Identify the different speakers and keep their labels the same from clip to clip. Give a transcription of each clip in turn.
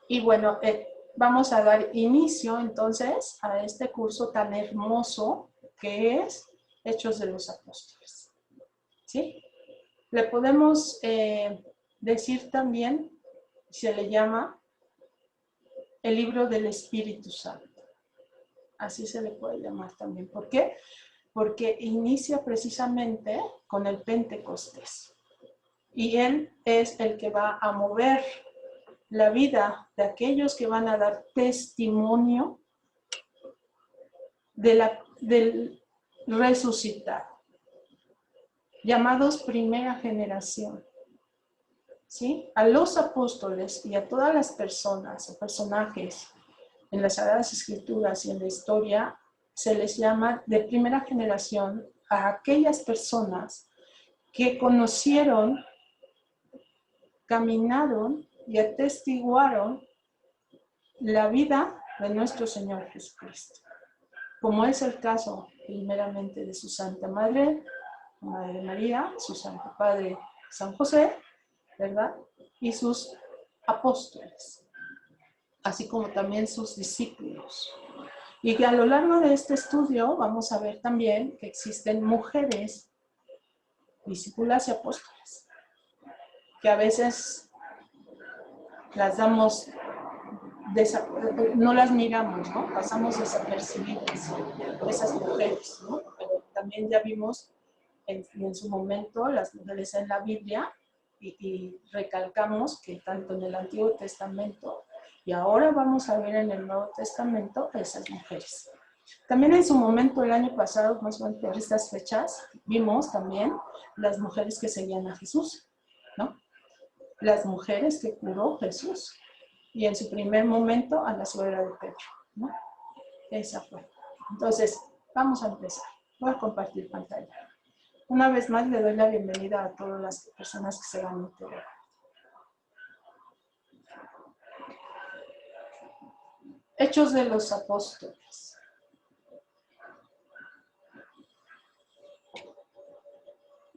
Speaker 1: Y bueno, vamos a dar inicio entonces a este curso tan hermoso que es Hechos de los Apóstoles. ¿Sí? Le podemos decir también, se le llama el libro del Espíritu Santo. Así se le puede llamar también. ¿Por qué? Porque inicia precisamente con el Pentecostés. Y él es el que va a mover la vida de aquellos que van a dar testimonio del resucitado, llamados primera generación. ¿Sí? A los apóstoles y a todas las personas o personajes en las Sagradas Escrituras y en la historia se les llama de primera generación a aquellas personas que conocieron, caminaron y atestiguaron la vida de nuestro Señor Jesucristo, como es el caso primeramente de su Santa Madre, Madre María, su Santo Padre San José, ¿verdad? Y sus apóstoles, así como también sus discípulos. Y que a lo largo de este estudio vamos a ver también que existen mujeres, discípulas y apóstoles, que a veces las damos, no las miramos, ¿no? Pasamos desapercibidas esas mujeres, ¿no? Pero también ya vimos en su momento las mujeres en la Biblia y recalcamos que tanto en el Antiguo Testamento y ahora vamos a ver en el Nuevo Testamento esas mujeres. También en su momento, el año pasado, más o menos por estas fechas, vimos también las mujeres que seguían a Jesús, ¿no? Las mujeres que curó Jesús. Y en su primer momento a la suegra de Pedro, ¿no? Esa fue. Entonces, vamos a empezar. Voy a compartir pantalla. Una vez más le doy la bienvenida a todas las personas que se van a integrar. Hechos de los Apóstoles.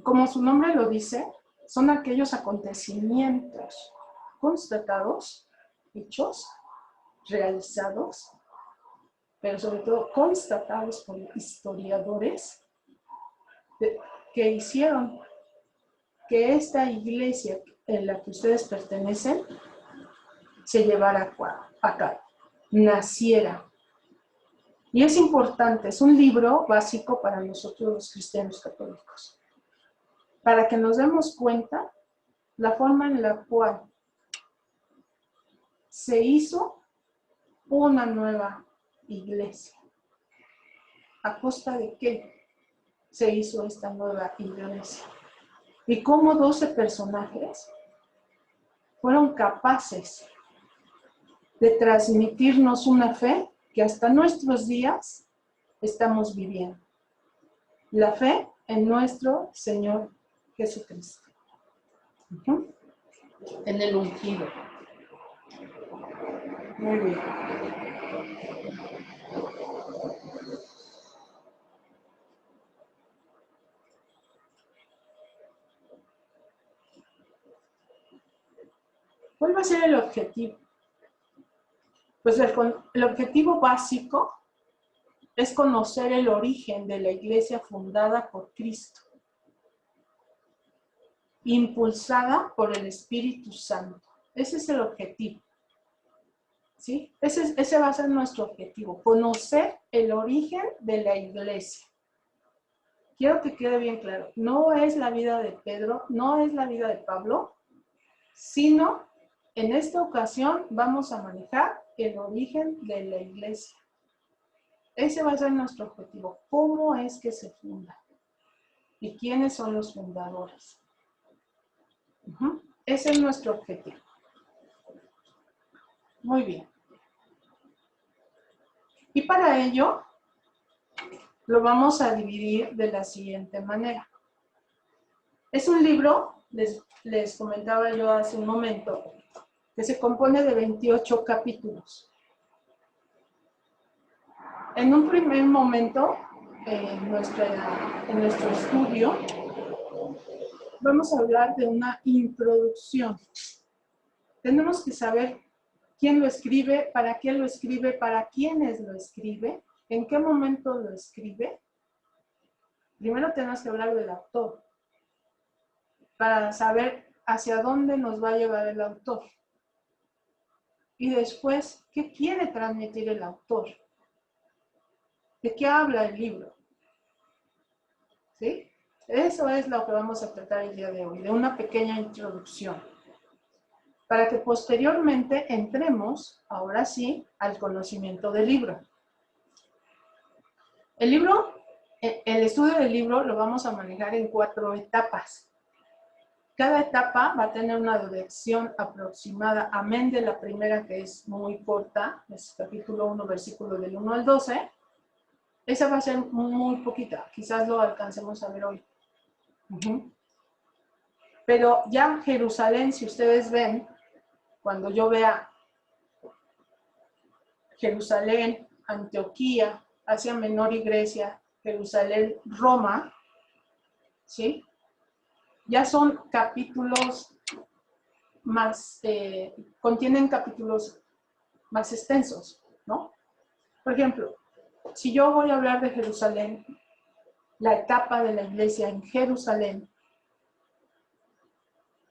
Speaker 1: Como su nombre lo dice, son aquellos acontecimientos constatados, hechos, realizados, pero sobre todo constatados por historiadores que hicieron que esta iglesia en la que ustedes pertenecen se llevara a cabo, naciera. Y es importante, es un libro básico para nosotros los cristianos católicos, para que nos demos cuenta la forma en la cual se hizo una nueva iglesia. ¿A costa de qué se hizo esta nueva iglesia? Y cómo 12 personajes fueron capaces de transmitirnos una fe que hasta nuestros días estamos viviendo. La fe en nuestro Señor Jesucristo. En el ungido. Muy bien. ¿Cuál va a ser el objetivo? Pues el objetivo básico es conocer el origen de la iglesia fundada por Cristo, impulsada por el Espíritu Santo. Ese es el objetivo. ¿Sí? Ese va a ser nuestro objetivo, conocer el origen de la iglesia. Quiero que quede bien claro, no es la vida de Pedro, no es la vida de Pablo, sino en esta ocasión vamos a manejar el origen de la iglesia. Ese va a ser nuestro objetivo. ¿Cómo es que se funda? ¿Y quiénes son los fundadores? Ese es nuestro objetivo. Muy bien. Y para ello, lo vamos a dividir de la siguiente manera. Es un libro, les comentaba yo hace un momento, que se compone de 28 capítulos. En un primer momento, en nuestro estudio, vamos a hablar de una introducción. Tenemos que saber quién lo escribe, para quiénes lo escribe, en qué momento lo escribe. Primero tenemos que hablar del autor, para saber hacia dónde nos va a llevar el autor. Y después, ¿qué quiere transmitir el autor? ¿De qué habla el libro? ¿Sí? Eso es lo que vamos a tratar el día de hoy, de una pequeña introducción, para que posteriormente entremos, ahora sí, al conocimiento del libro. El estudio del libro lo vamos a manejar en 4 etapas. Cada etapa va a tener una duración aproximada, amén de la primera que es muy corta, es capítulo 1, versículo del 1 al 12. Esa va a ser muy poquita, quizás lo alcancemos a ver hoy. Pero ya Jerusalén, si ustedes ven, cuando yo vea Jerusalén, Antioquía, Asia Menor y Grecia, Jerusalén, Roma, ¿sí? Ya son capítulos más, contienen capítulos más extensos, ¿no? Por ejemplo, si yo voy a hablar de Jerusalén, la etapa de la iglesia en Jerusalén,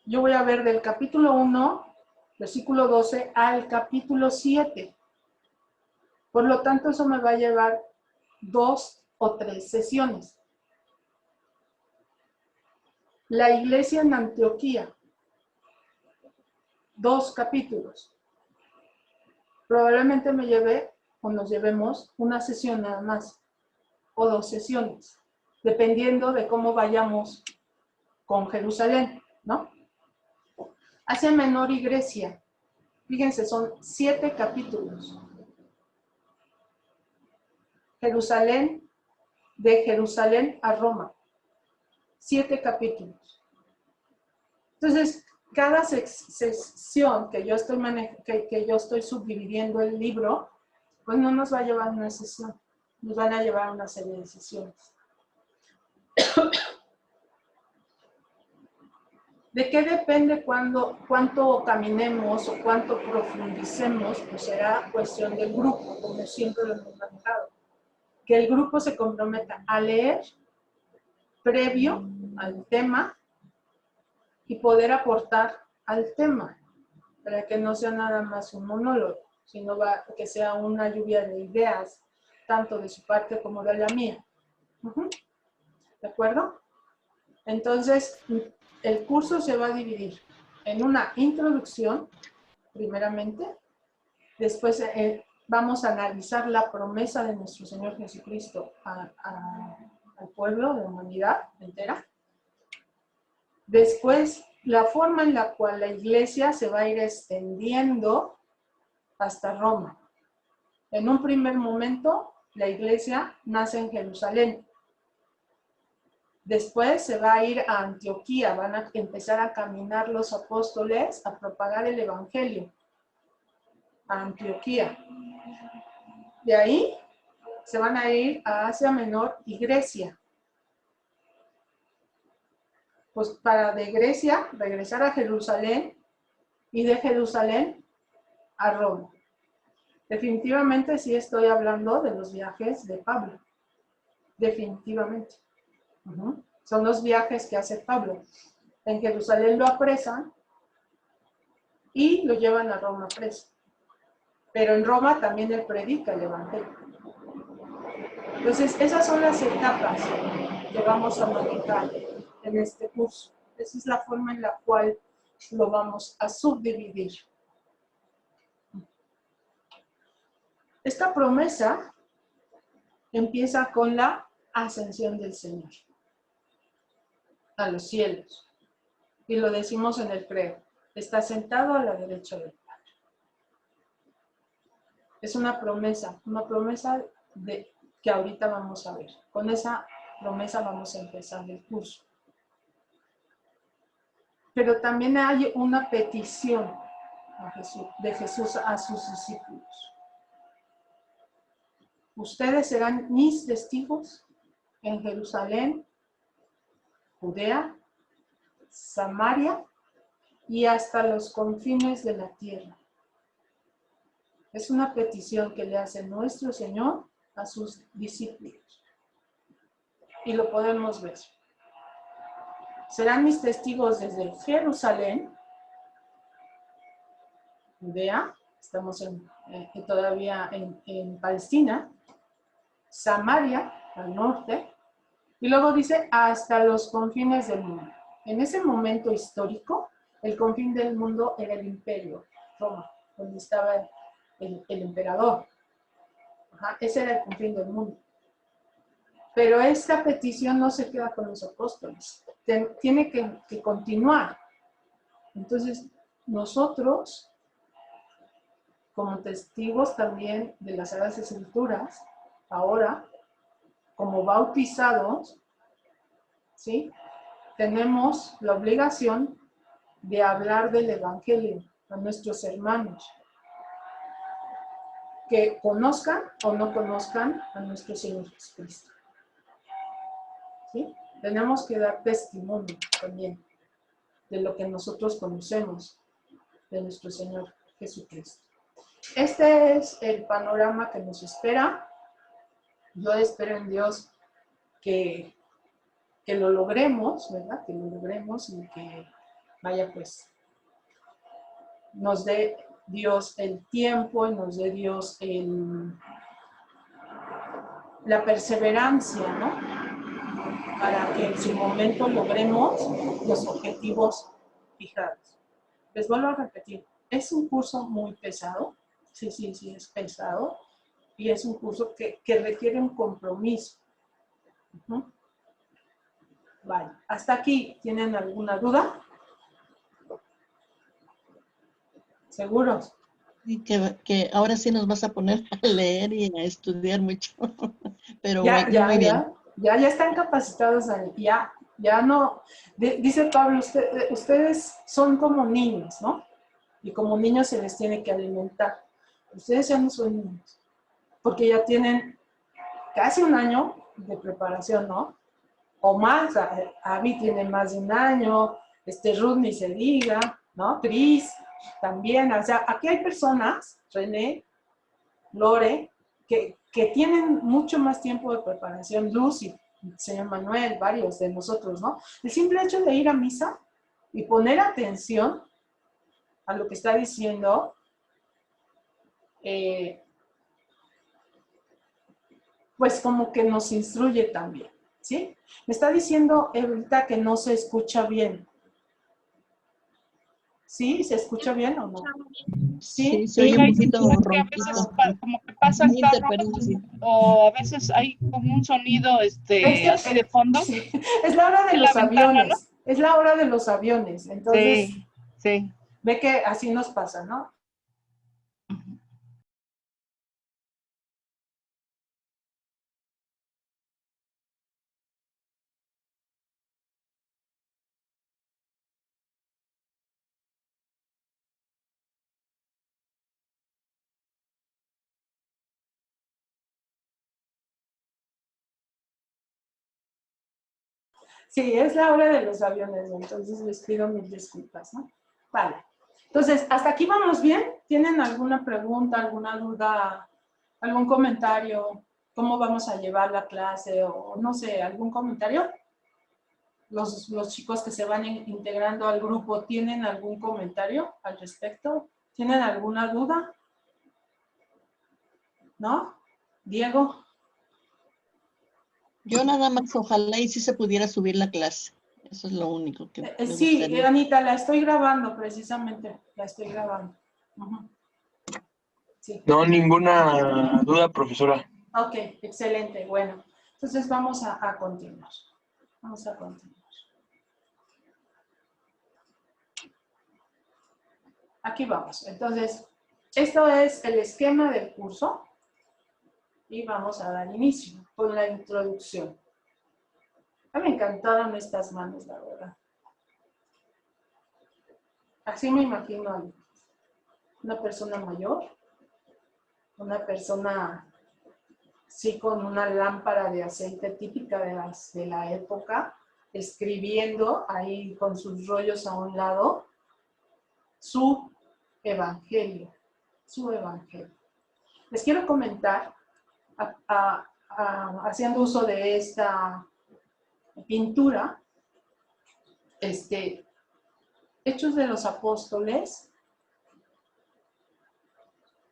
Speaker 1: yo voy a ver del capítulo 1, versículo 12, al capítulo 7. Por lo tanto, eso me va a llevar 2 o 3 sesiones. La iglesia en Antioquía, 2 capítulos. Probablemente me lleve o nos llevemos una sesión nada más, o 2 sesiones, dependiendo de cómo vayamos con Jerusalén, ¿no? Asia Menor y Grecia, fíjense, son 7 capítulos. Jerusalén, de Jerusalén a Roma, 7 capítulos. Entonces, cada sección que yo estoy subdividiendo el libro, pues no nos va a llevar una sesión, nos van a llevar una serie de sesiones. ¿De qué depende cuánto caminemos o cuánto profundicemos? Pues será cuestión del grupo, como siempre lo hemos manejado. Que el grupo se comprometa a leer previo al tema y poder aportar al tema, para que no sea nada más un monólogo, sino que sea una lluvia de ideas, tanto de su parte como de la mía. ¿De acuerdo? Entonces, el curso se va a dividir en una introducción, primeramente, después vamos a analizar la promesa de nuestro Señor Jesucristo al pueblo, de la humanidad entera. Después, la forma en la cual la iglesia se va a ir extendiendo hasta Roma. En un primer momento, la iglesia nace en Jerusalén. Después se va a ir a Antioquía, van a empezar a caminar los apóstoles a propagar el evangelio. A Antioquía. De ahí se van a ir a Asia Menor y Grecia. Pues para de Grecia regresar a Jerusalén y de Jerusalén a Roma. Definitivamente sí estoy hablando de los viajes de Pablo. Definitivamente. Son los viajes que hace Pablo. En Jerusalén lo apresan y lo llevan a Roma preso. Pero en Roma también él predica el evangelio. Entonces, esas son las etapas que vamos a manejar en este curso. Esa es la forma en la cual lo vamos a subdividir. Esta promesa empieza con la ascensión del Señor a los cielos. Y lo decimos en el credo. Está sentado a la derecha del Padre. Es una promesa que ahorita vamos a ver. Con esa promesa vamos a empezar el curso. Pero también hay una petición de Jesús a sus discípulos. Ustedes serán mis testigos en Jerusalén, Judea, Samaria y hasta los confines de la tierra. Es una petición que le hace nuestro Señor a sus discípulos. Y lo podemos ver. Serán mis testigos desde Jerusalén, Judea, estamos todavía en Palestina, Samaria, al norte, y luego dice hasta los confines del mundo. En ese momento histórico, el confín del mundo era el imperio, Roma, donde estaba el emperador. Ese era el confín del mundo. Pero esta petición no se queda con los apóstoles, tiene que continuar. Entonces, nosotros, como testigos también de las Sagradas Escrituras, ahora, como bautizados, ¿sí?, tenemos la obligación de hablar del Evangelio a nuestros hermanos, que conozcan o no conozcan a nuestro Señor Jesucristo. ¿Sí? Tenemos que dar testimonio también de lo que nosotros conocemos de nuestro Señor Jesucristo. Este es el panorama que nos espera. Yo espero en Dios que lo logremos, ¿verdad? Que lo logremos y que, vaya, pues, nos dé Dios el tiempo y nos dé Dios la perseverancia, ¿no? Para que en su momento logremos los objetivos fijados. Les vuelvo a repetir, es un curso muy pesado, sí, es pesado, y es un curso que requiere un compromiso. Vale, hasta aquí, ¿tienen alguna duda? ¿Seguros?
Speaker 2: Y que ahora sí nos vas a poner a leer y a estudiar mucho. Pero
Speaker 1: Ya
Speaker 2: muy bien.
Speaker 1: Ya están capacitados, ya no, dice Pablo, ustedes son como niños, ¿no? Y como niños se les tiene que alimentar. Ustedes ya no son niños, porque ya tienen casi un año de preparación, ¿no? O más, Abby tiene más de un año, Ruth ni se diga, ¿no? Tris también, o sea, aquí hay personas, René, Lore, que tienen mucho más tiempo de preparación, Lucy, señor Manuel, varios de nosotros, ¿no? El simple hecho de ir a misa y poner atención a lo que está diciendo, pues como que nos instruye también, ¿sí? Me está diciendo ahorita que no se escucha bien. ¿Sí? ¿Se escucha bien o no?
Speaker 2: Sí, se oye un poquito ronquito.
Speaker 3: Como que pasa o a veces hay como un sonido así de fondo.
Speaker 1: Sí. Es la hora de los aviones. ¿No? Es la hora de los aviones. Entonces,
Speaker 3: sí.
Speaker 1: Ve que así nos pasa, ¿no? Sí, es la hora de los aviones, entonces les pido mil disculpas, ¿no? Vale. Entonces, ¿hasta aquí vamos bien? ¿Tienen alguna pregunta, alguna duda, algún comentario? ¿Cómo vamos a llevar la clase? O no sé, ¿algún comentario? Los chicos que se van integrando al grupo, ¿tienen algún comentario al respecto? ¿Tienen alguna duda? ¿No? Diego.
Speaker 2: Yo nada más, ojalá y si se pudiera subir la clase. Eso es lo único que me
Speaker 1: sí,
Speaker 2: gustaría.
Speaker 1: Anita, la estoy grabando precisamente. La estoy grabando. Sí.
Speaker 4: No, ninguna duda, profesora.
Speaker 1: Ok, excelente. Bueno, entonces vamos a continuar. Vamos a continuar. Aquí vamos. Entonces, esto es el esquema del curso. Y vamos a dar inicio con la introducción. A mí me encantaron estas manos, la verdad. Así me imagino a una persona mayor, una persona, sí, con una lámpara de aceite típica de la época, escribiendo ahí con sus rollos a un lado su evangelio, Les quiero comentar, haciendo uso de esta pintura, Hechos de los Apóstoles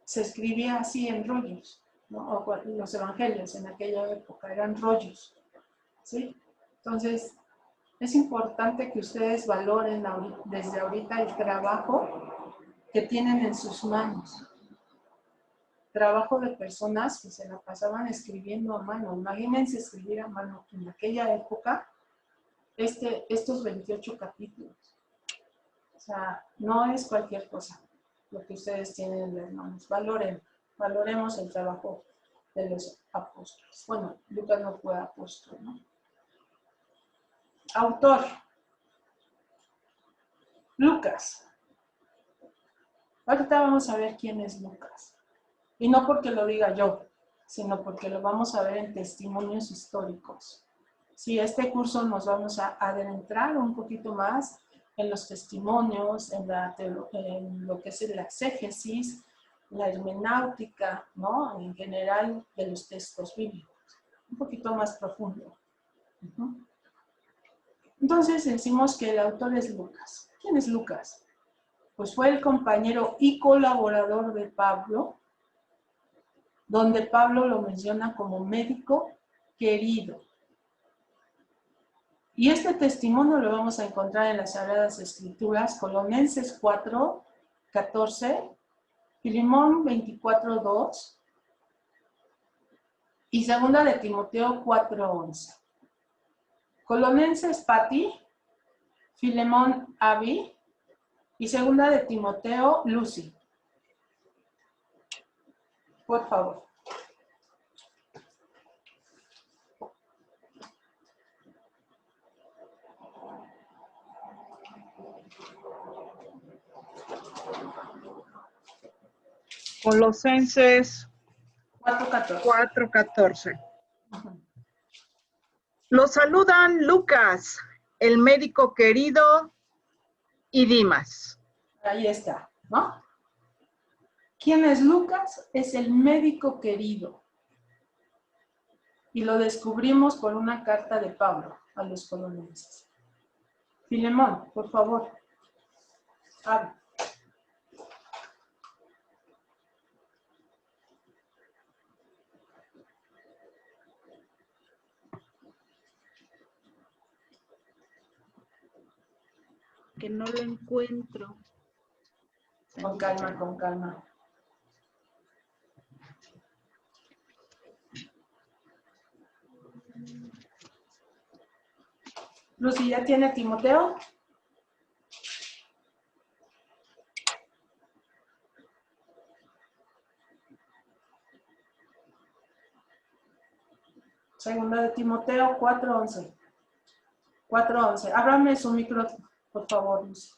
Speaker 1: se escribía así en rollos, ¿no? O los evangelios en aquella época eran rollos, ¿sí? Entonces, es importante que ustedes valoren desde ahorita el trabajo que tienen en sus manos. Trabajo de personas que se la pasaban escribiendo a mano. Imagínense escribir a mano en aquella época estos 28 capítulos. O sea, no es cualquier cosa lo que ustedes tienen en las manos. Valoremos el trabajo de los apóstoles. Bueno, Lucas no fue apóstol, ¿no? Autor. Lucas. Ahorita vamos a ver quién es Lucas. Y no porque lo diga yo, sino porque lo vamos a ver en testimonios históricos. Sí, este curso nos vamos a adentrar un poquito más en los testimonios, en lo que es la exégesis, la hermenéutica, ¿no? En general de los textos bíblicos. Un poquito más profundo. Entonces decimos que el autor es Lucas. ¿Quién es Lucas? Pues fue el compañero y colaborador de Pablo, donde Pablo lo menciona como médico querido. Y este testimonio lo vamos a encontrar en las Sagradas Escrituras, Colosenses 4, 14, Filemón 24, 2 y 2 de Timoteo 4, 11. Colosenses Pati, Filemón Avi y 2 de Timoteo Lucy. Por favor.
Speaker 5: Colosenses
Speaker 1: 4:14.
Speaker 5: 4:14. Los saludan Lucas, el médico querido, y Dimas.
Speaker 1: Ahí está, ¿no? ¿Quién es Lucas? Es el médico querido. Y lo descubrimos por una carta de Pablo a los colosenses. Filemón, por favor. Habla.
Speaker 6: Que no lo encuentro.
Speaker 1: Con calma, con calma. Lucy, ¿ya tiene Timoteo? Segunda de Timoteo 4:11. 4:11. Ábrame su micro, por favor, Lucy.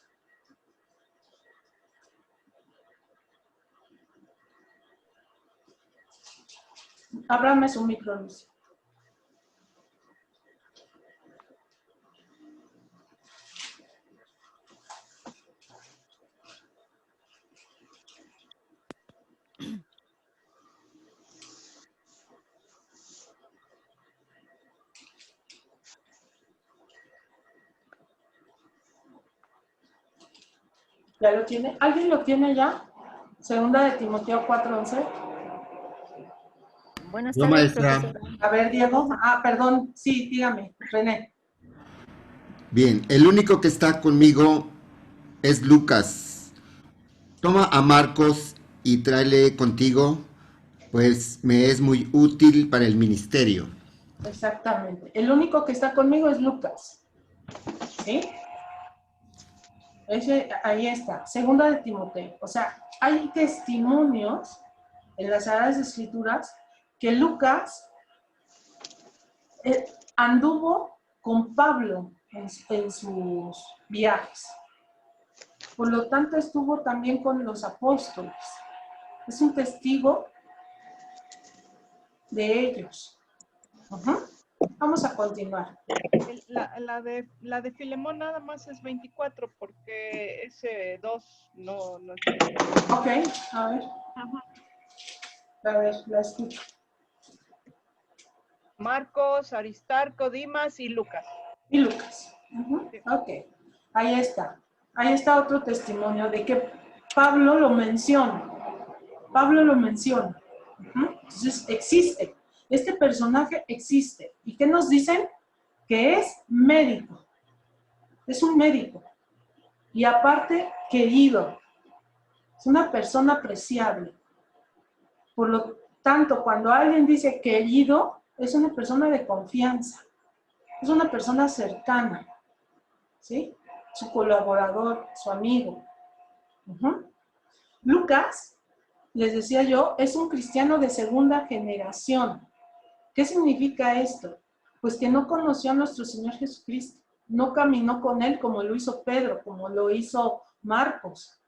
Speaker 1: Ábrame su micro, Lucy. ¿Ya lo tiene? ¿Alguien lo tiene ya? Segunda de Timoteo 4:11.
Speaker 7: Buenas
Speaker 8: No,
Speaker 7: tardes,
Speaker 8: maestra.
Speaker 7: profesora.
Speaker 1: A ver, Diego. Ah, perdón. Sí, dígame, René.
Speaker 8: Bien, el único que está conmigo es Lucas. Toma a Marcos y tráele contigo, pues me es muy útil para el ministerio.
Speaker 1: Exactamente. El único que está conmigo es Lucas. ¿Sí? Ahí está. Segunda de Timoteo. O sea, hay testimonios en las Sagradas Escrituras que Lucas anduvo con Pablo en sus viajes. Por lo tanto, estuvo también con los apóstoles. Es un testigo de ellos. Vamos a continuar.
Speaker 5: La de Filemón nada más es 24 porque ese 2 no es.
Speaker 1: Ok, a ver.
Speaker 5: Ajá.
Speaker 1: A ver, la escucho.
Speaker 5: Marcos, Aristarco, Dimas y Lucas.
Speaker 1: Y Lucas. Ok, ahí está. Ahí está otro testimonio de que Pablo lo menciona. Pablo lo menciona. Entonces, existe. Este personaje existe. ¿Y qué nos dicen? Que es médico. Es un médico. Y aparte, querido. Es una persona apreciable. Por lo tanto, cuando alguien dice querido, es una persona de confianza. Es una persona cercana. ¿Sí? Su colaborador, su amigo. Lucas, les decía yo, es un cristiano de segunda generación. ¿Qué significa esto? Pues que no conoció a nuestro Señor Jesucristo. No caminó con Él como lo hizo Pedro, como lo hizo Marcos,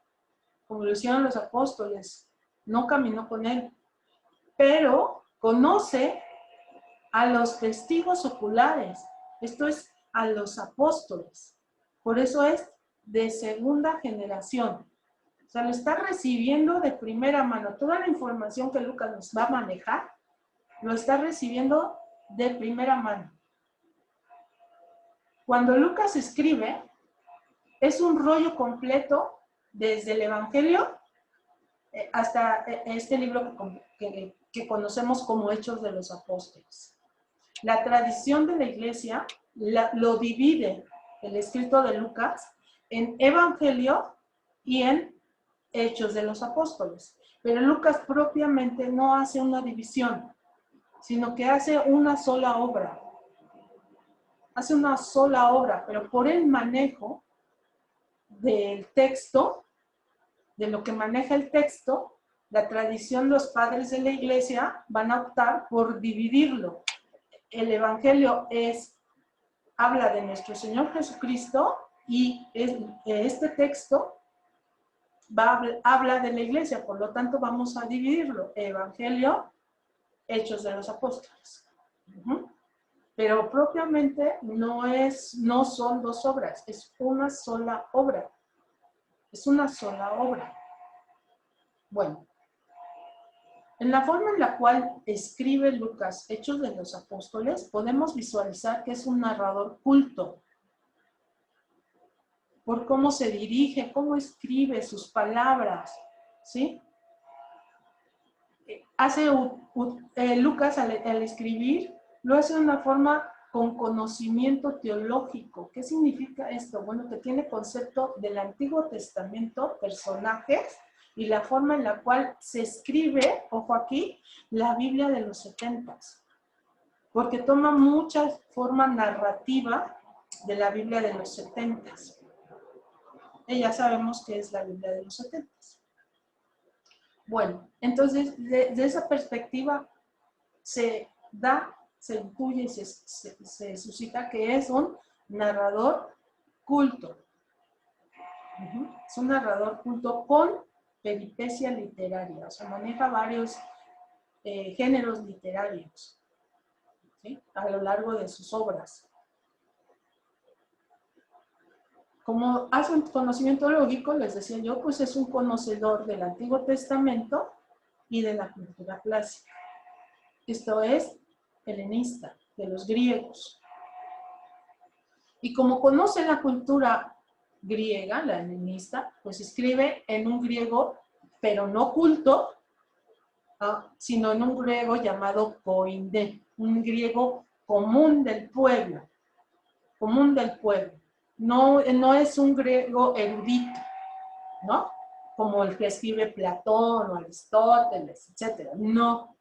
Speaker 1: como lo hicieron los apóstoles. No caminó con Él. Pero conoce a los testigos oculares. Esto es, a los apóstoles. Por eso es de segunda generación. O sea, lo está recibiendo de primera mano. Toda la información que Lucas nos va a manejar, lo está recibiendo de primera mano. Cuando Lucas escribe, es un rollo completo desde el Evangelio hasta este libro que conocemos como Hechos de los Apóstoles. La tradición de la iglesia lo divide, el escrito de Lucas, en Evangelio y en Hechos de los Apóstoles. Pero Lucas propiamente no hace una división, sino que hace una sola obra. Hace una sola obra, pero por el manejo del texto, de lo que maneja el texto, la tradición, los padres de la iglesia van a optar por dividirlo. El Evangelio habla de nuestro Señor Jesucristo y este texto habla de la iglesia, por lo tanto vamos a dividirlo. Evangelio, Hechos de los Apóstoles. Pero propiamente no son dos obras, es una sola obra. Es una sola obra. Bueno, en la forma en la cual escribe Lucas Hechos de los Apóstoles, podemos visualizar que es un narrador culto. Por cómo se dirige, cómo escribe sus palabras, ¿sí? Lucas al escribir, lo hace de una forma con conocimiento teológico. ¿Qué significa esto? Bueno, que tiene concepto del Antiguo Testamento, personajes, y la forma en la cual se escribe, ojo aquí, la Biblia de los 70s. Porque toma mucha forma narrativa de la Biblia de los 70s. Y ya sabemos qué es la Biblia de los 70s. Bueno, entonces, de esa perspectiva se intuye y se suscita que es un narrador culto. Es un narrador culto con peripecia literaria, o sea, maneja varios géneros literarios, ¿sí? A lo largo de sus obras. Como hace un conocimiento lógico, les decía yo, pues es un conocedor del Antiguo Testamento y de la cultura clásica. Esto es helenista, de los griegos. Y como conoce la cultura griega, la helenista, pues escribe en un griego, pero no culto, sino en un griego llamado koine, un griego común del pueblo, No es un griego erudito, ¿no? Como el que escribe Platón o Aristóteles, etc. No,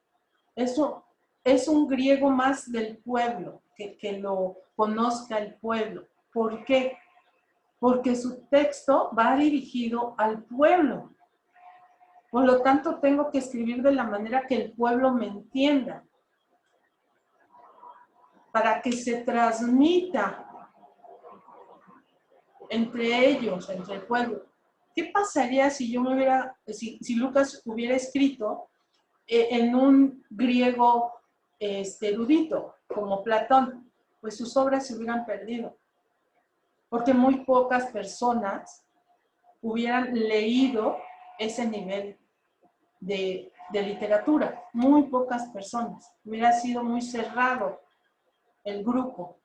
Speaker 1: es un griego más del pueblo, que lo conozca el pueblo. ¿Por qué? Porque su texto va dirigido al pueblo. Por lo tanto, tengo que escribir de la manera que el pueblo me entienda, para que se transmita entre ellos, entre el pueblo. ¿Qué pasaría si si Lucas hubiera escrito en un griego erudito, como Platón? Pues sus obras se hubieran perdido, porque muy pocas personas hubieran leído ese nivel de de literatura, muy pocas personas. Hubiera sido muy cerrado el grupo.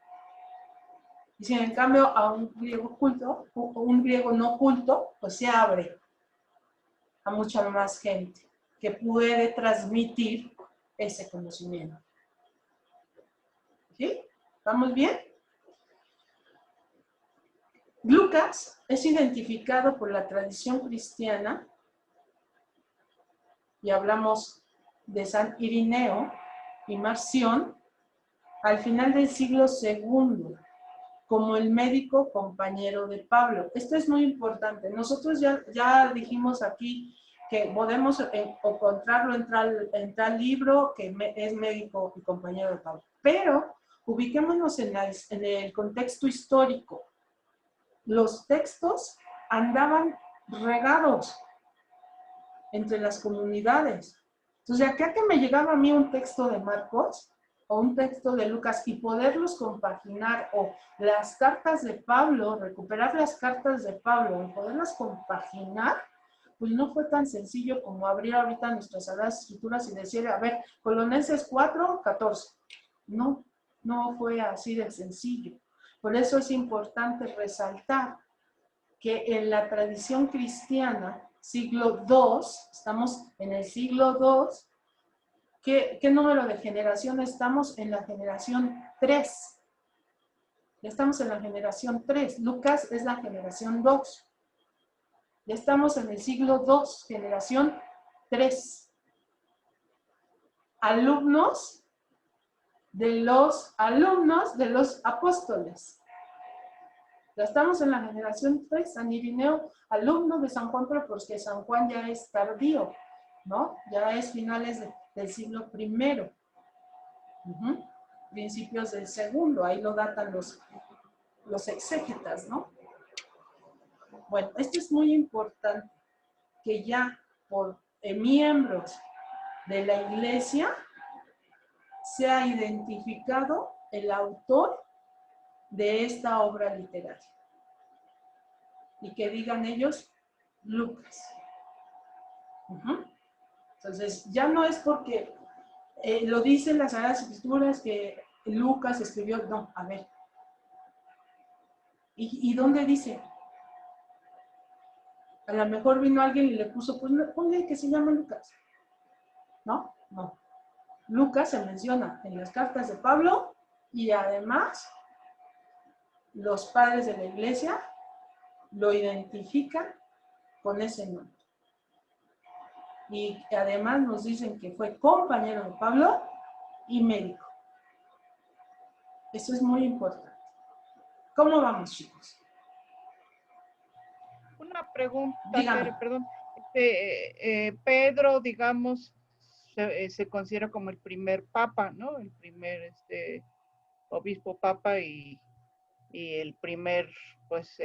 Speaker 1: Y si en cambio a un griego culto, o un griego no culto, pues se abre a mucha más gente que puede transmitir ese conocimiento. ¿Sí? ¿Vamos bien? Lucas es identificado por la tradición cristiana, y hablamos de San Irineo y Marción, al final del siglo II, como el médico compañero de Pablo. Esto es muy importante. Nosotros ya dijimos aquí que podemos encontrarlo en tal libro que es médico y compañero de Pablo. Pero ubiquémonos en el contexto histórico. Los textos andaban regados entre las comunidades. Entonces, acá que me llegaba a mí un texto de Marcos o un texto de Lucas y poderlos compaginar, o las cartas de Pablo, recuperar las cartas de Pablo y poderlas compaginar, pues no fue tan sencillo como abrir ahorita nuestras Sagradas Escrituras y decir, a ver, Colosenses 4:14. No, no fue así de sencillo. Por eso es importante resaltar que en la tradición cristiana, siglo II, estamos en el siglo II, ¿qué número de generación estamos? En la generación 3. Ya estamos en la generación 3. Lucas es la generación 2. Ya estamos en el siglo II, generación 3. Alumnos de los apóstoles. Ya estamos en la generación 3, San Irineo, alumno de San Juan, pero porque San Juan ya es tardío, ¿no? Ya es finales del siglo I. Principios del segundo, ahí lo datan los exégetas, ¿no? Bueno, esto es muy importante, que ya por miembros de la Iglesia se ha identificado el autor de esta obra literaria. Y que digan ellos, Lucas. Entonces, ya no es porque lo dicen las Sagradas Escrituras que Lucas escribió, no, a ver. ¿Y dónde dice? A lo mejor vino alguien y le puso, pues ponle que se llama Lucas. ¿No? No. Lucas se menciona en las cartas de Pablo y además los padres de la iglesia lo identifican con ese nombre. Y además nos dicen que fue compañero de Pablo y médico. Eso es muy importante. ¿Cómo vamos, chicos?
Speaker 5: Una pregunta,
Speaker 1: Dígame.
Speaker 5: Tere, perdón. Pedro, digamos, se considera como el primer papa, ¿no? El primer obispo papa y el primer, pues,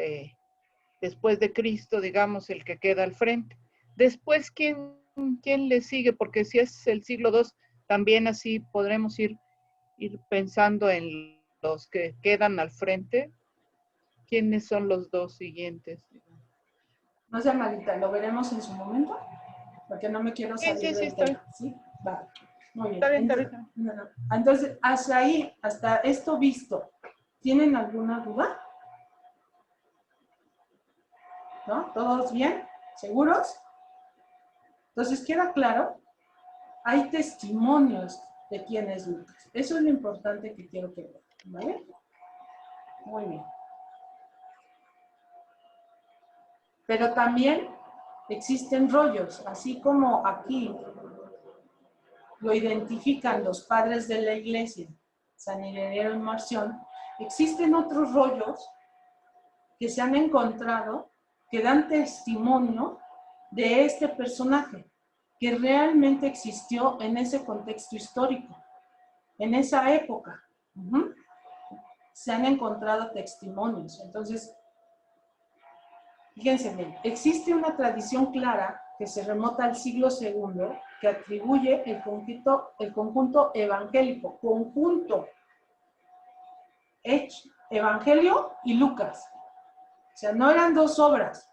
Speaker 5: después de Cristo, digamos, el que queda al frente. Después, ¿quién le sigue? Porque si es el siglo II, también así podremos ir pensando en los que quedan al frente. ¿Quiénes son los dos siguientes?
Speaker 1: No sea malita, lo veremos en su momento, porque no me quiero salir del tema. ¿Sí? Vale. Muy bien.
Speaker 5: Está bien.
Speaker 1: Entonces, hasta ahí, hasta esto visto, ¿tienen alguna duda? ¿No? ¿Todos bien? ¿Seguros? Entonces, queda claro, hay testimonios de quién es Lucas. Eso es lo importante que quiero que vean, ¿vale? Muy bien. Pero también existen rollos, así como aquí lo identifican los padres de la iglesia, San Ireneo y Marción, existen otros rollos que se han encontrado que dan testimonio de este personaje que realmente existió en ese contexto histórico, en esa época. Se han encontrado testimonios. Entonces, fíjense bien, existe una tradición clara que se remota al siglo II que atribuye el conjunto evangélico, Evangelio y Lucas. O sea, no eran dos obras,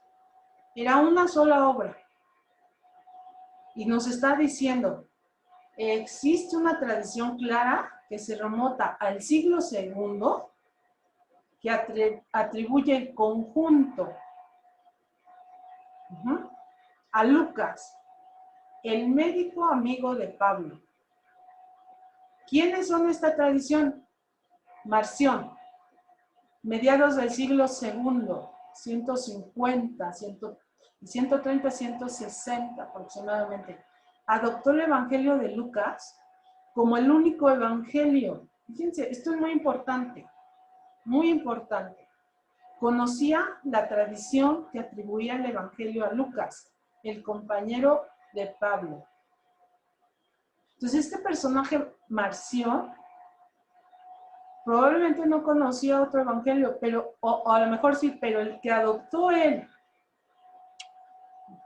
Speaker 1: era una sola obra. Y nos está diciendo, existe una tradición clara que se remonta al siglo II que atribuye el conjunto a Lucas, el médico amigo de Pablo. ¿Quiénes son esta tradición? Marción, mediados del siglo II, 150, 130, 160 aproximadamente, adoptó el Evangelio de Lucas como el único evangelio. Fíjense, esto es muy importante, muy importante. Conocía la tradición que atribuía el Evangelio a Lucas, el compañero de Pablo. Entonces, este personaje, Marción, probablemente no conocía otro evangelio, pero, o a lo mejor sí, pero el que adoptó él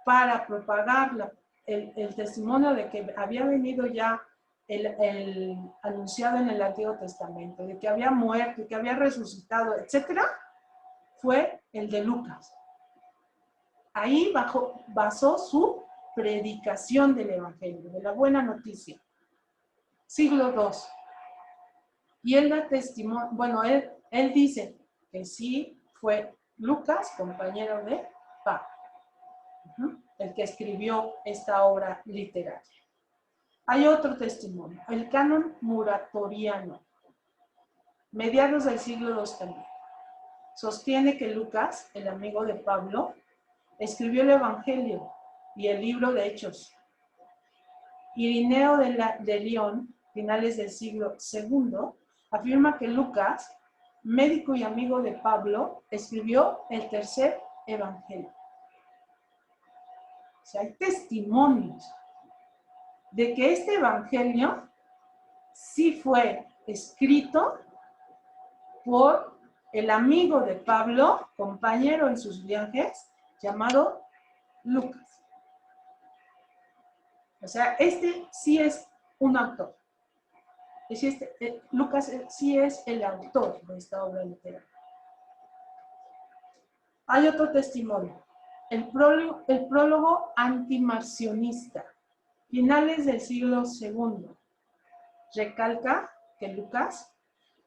Speaker 1: para propagar el testimonio de que había venido ya el anunciado en el Antiguo Testamento, de que había muerto, que había resucitado, etcétera, fue el de Lucas. Ahí basó su predicación del Evangelio, de la buena noticia. Siglo II. Y él da testimonio, bueno, él dice que sí fue Lucas, compañero de Pablo, el que escribió esta obra literaria. Hay otro testimonio, el canon muratoriano, mediados del siglo II también. Sostiene que Lucas, el amigo de Pablo, escribió el Evangelio y el libro de Hechos. Irineo de León, finales del siglo II, afirma que Lucas, médico y amigo de Pablo, escribió el tercer Evangelio. O sea, hay testimonios de que este Evangelio sí fue escrito por el amigo de Pablo, compañero en sus viajes, llamado Lucas. O sea, este sí es un autor. Lucas sí es el autor de esta obra literaria. Hay otro testimonio, el prólogo antimarcionista, finales del siglo II. Recalca que Lucas,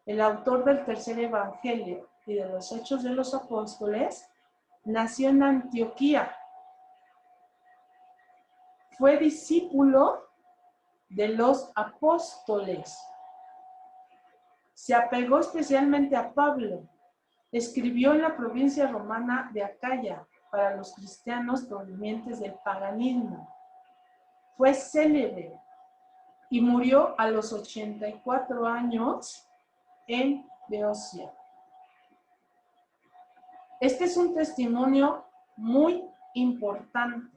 Speaker 1: el autor del tercer evangelio y de los Hechos de los Apóstoles, nació en Antioquía. Fue discípulo de los apóstoles. Se apegó especialmente a Pablo. Escribió en la provincia romana de Acaya para los cristianos provenientes del paganismo. Fue célebre y murió a los 84 años en Beocia. Este es un testimonio muy importante.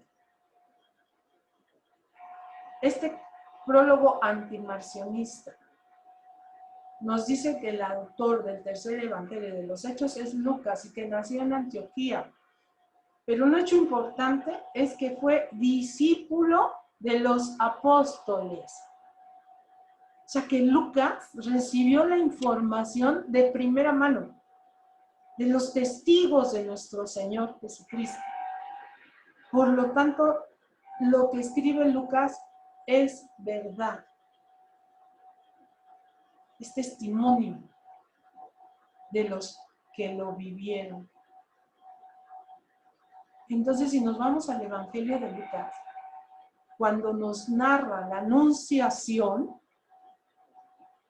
Speaker 1: Este prólogo antimarcionista nos dice que el autor del tercer evangelio de los Hechos es Lucas y que nació en Antioquía. Pero un hecho importante es que fue discípulo de los apóstoles. O sea que Lucas recibió la información de primera mano, de los testigos de nuestro Señor Jesucristo. Por lo tanto, lo que escribe Lucas es verdad. Es testimonio de los que lo vivieron. Entonces, si nos vamos al Evangelio de Lucas, cuando nos narra la anunciación,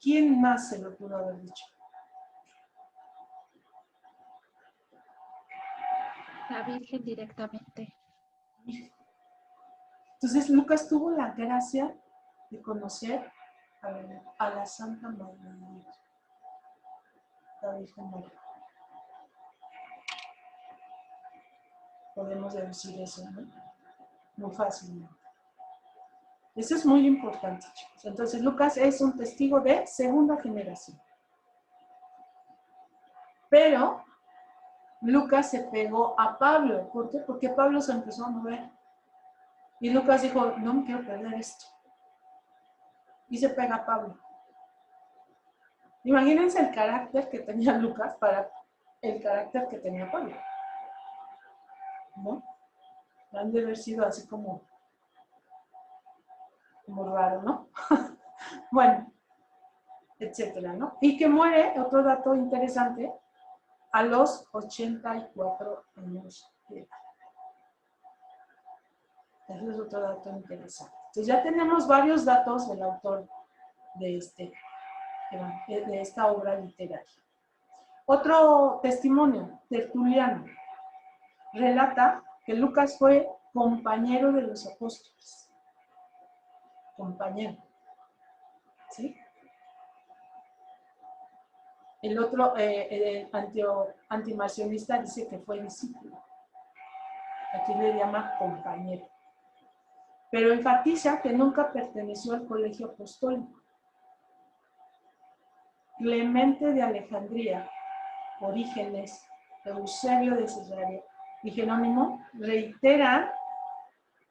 Speaker 1: ¿quién más se lo pudo haber dicho?
Speaker 6: La Virgen directamente.
Speaker 1: Entonces, Lucas tuvo la gracia de conocer a la Santa Madre de Dios, la Virgen María. Podemos deducir eso, ¿no? Muy fácilmente. Eso es muy importante, chicos. Entonces, Lucas es un testigo de segunda generación. Pero Lucas se pegó a Pablo. ¿Por qué? Porque Pablo se empezó a mover. Y Lucas dijo, no me quiero perder esto. Y se pega a Pablo. Imagínense el carácter que tenía Lucas para el carácter que tenía Pablo. ¿No? Han de haber sido así como Muy raro, ¿no? Bueno, etcétera, ¿no? Y que muere, otro dato interesante, a los 84 años de edad. Ese es otro dato interesante. Entonces ya tenemos varios datos del autor de esta obra literaria. Otro testimonio, Tertuliano, relata que Lucas fue compañero de los apóstoles. Compañero. ¿Sí? El otro, el antimarcionista, dice que fue discípulo. Aquí le llama compañero. Pero enfatiza que nunca perteneció al colegio apostólico. Clemente de Alejandría, Orígenes, Eusebio de Cesarea y Jerónimo reiteran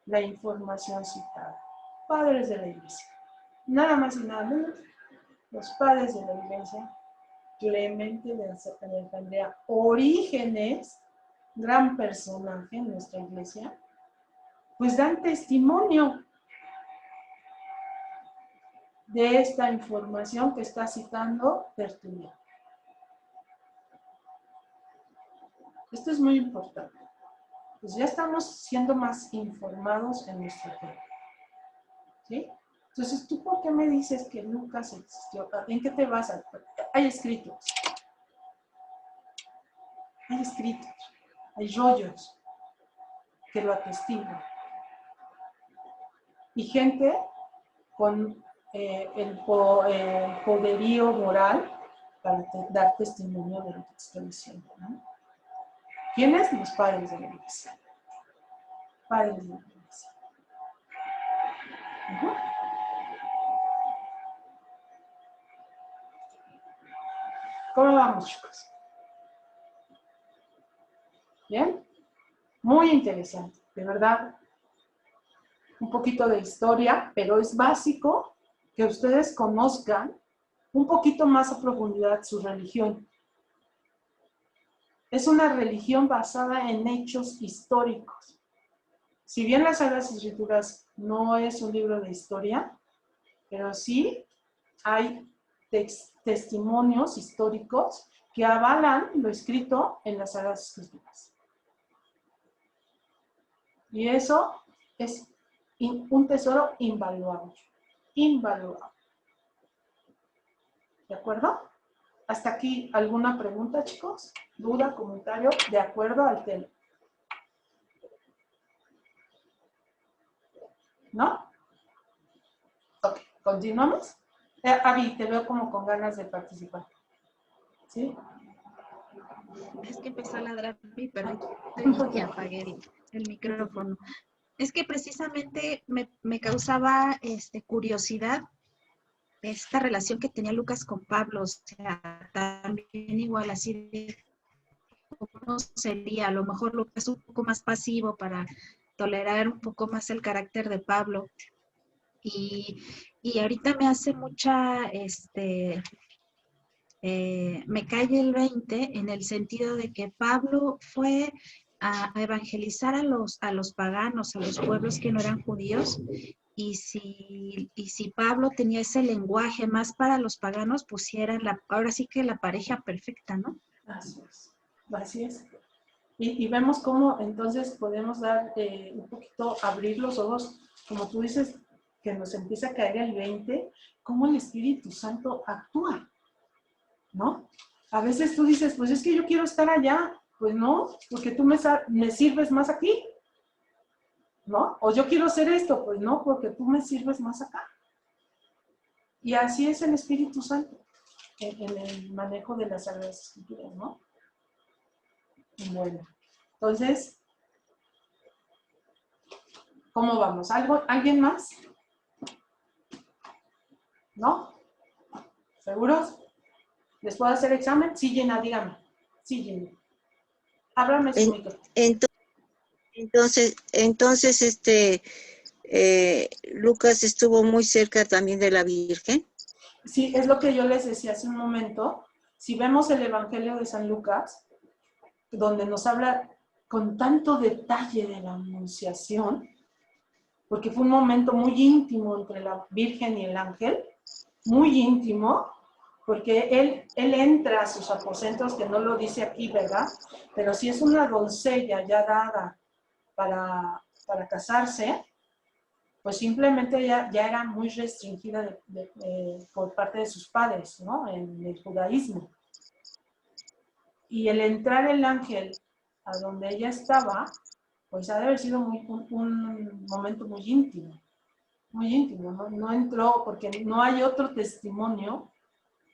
Speaker 1: la información citada. Padres de la Iglesia. Nada más y nada menos, los padres de la Iglesia, Clemente de Alejandría, Orígenes, gran personaje en nuestra Iglesia, pues dan testimonio de esta información que está citando Tertuliano. Esto es muy importante. Pues ya estamos siendo más informados en nuestro tema. ¿Sí? Entonces, ¿tú por qué me dices que Lucas existió? ¿En qué te basas? Hay escritos. Hay escritos. Hay rollos que lo atestiguan. Y gente con el poderío moral para dar testimonio de lo que estoy diciendo, ¿no? ¿Quiénes? Los padres de la Iglesia. Padres de la Iglesia. ¿Cómo vamos, chicos? ¿Bien? Muy interesante, de verdad. Un poquito de historia, pero es básico que ustedes conozcan un poquito más a profundidad su religión. Es una religión basada en hechos históricos. Si bien las Sagradas Escrituras no es un libro de historia, pero sí hay testimonios históricos que avalan lo escrito en las Sagradas Escrituras. Y eso es un tesoro invaluable. Invaluable. ¿De acuerdo? Hasta aquí, ¿alguna pregunta, chicos? ¿Duda, comentario? De acuerdo al tema. ¿No? Ok, ¿continuamos? Avi, te veo como con ganas de participar. ¿Sí?
Speaker 6: Es que empezó a ladrar mi perrito y apagué el micrófono. Es que precisamente me causaba curiosidad esta relación que tenía Lucas con Pablo, o sea, también igual así de cómo sería, a lo mejor Lucas un poco más pasivo para tolerar un poco más el carácter de Pablo. Y ahorita me hace mucha, me cae el 20 en el sentido de que Pablo fue a evangelizar a los paganos, a los pueblos que no eran judíos, y si Pablo tenía ese lenguaje más para los paganos, pues eran ahora sí que la pareja perfecta, ¿no?
Speaker 1: Así es. Así es. Y vemos cómo entonces podemos dar un poquito, abrir los ojos, como tú dices, que nos empieza a caer el 20, cómo el Espíritu Santo actúa, ¿no? A veces tú dices, pues es que yo quiero estar allá. Pues no, porque tú me sirves más aquí, ¿no? O yo quiero hacer esto, pues no, porque tú me sirves más acá. Y así es el Espíritu Santo en el manejo de las Sagradas Escrituras, ¿no? Bueno, entonces, ¿cómo vamos? ¿Alguien más? ¿No? ¿Seguros? ¿Les puedo hacer examen? Sí, Jenna, dígame. Sí, Jenna. Ábrame su micrófono.
Speaker 7: Entonces, Lucas estuvo muy cerca también de la Virgen.
Speaker 1: Sí, es lo que yo les decía hace un momento. Si vemos el Evangelio de San Lucas, donde nos habla con tanto detalle de la Anunciación, porque fue un momento muy íntimo entre la Virgen y el ángel, muy íntimo, porque él entra a sus aposentos, que no lo dice aquí, ¿verdad? Pero si es una doncella ya dada para casarse, pues simplemente ya era muy restringida por parte de sus padres, ¿no? En el judaísmo. Y el entrar el ángel a donde ella estaba, pues ha de haber sido un momento muy íntimo, ¿no? No entró, porque no hay otro testimonio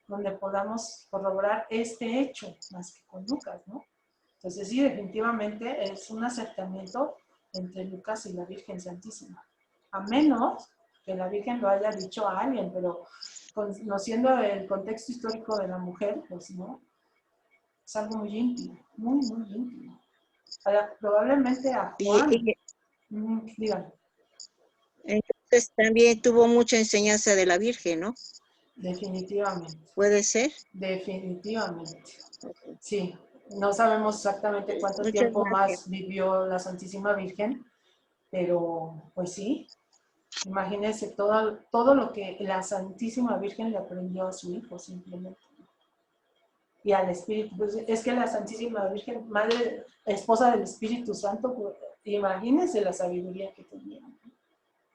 Speaker 1: donde podamos corroborar este hecho, más que con Lucas, ¿no? Entonces sí, definitivamente es un acercamiento entre Lucas y la Virgen Santísima. A menos que la Virgen lo haya dicho a alguien, pero conociendo el contexto histórico de la mujer, pues no, es algo muy íntimo, muy, muy íntimo. Ahora, probablemente a Juan, díganme.
Speaker 7: Entonces también tuvo mucha enseñanza de la Virgen, ¿no?
Speaker 1: Definitivamente.
Speaker 7: ¿Puede ser?
Speaker 1: Definitivamente. Sí, no sabemos exactamente cuánto
Speaker 7: Muchas
Speaker 1: tiempo
Speaker 7: gracias.
Speaker 1: más vivió la Santísima Virgen, pero pues sí, imagínense todo lo que la Santísima Virgen le aprendió a su hijo simplemente. Y al Espíritu. Pues es que la Santísima Virgen, madre, esposa del Espíritu Santo, pues, imagínense la sabiduría que tenía.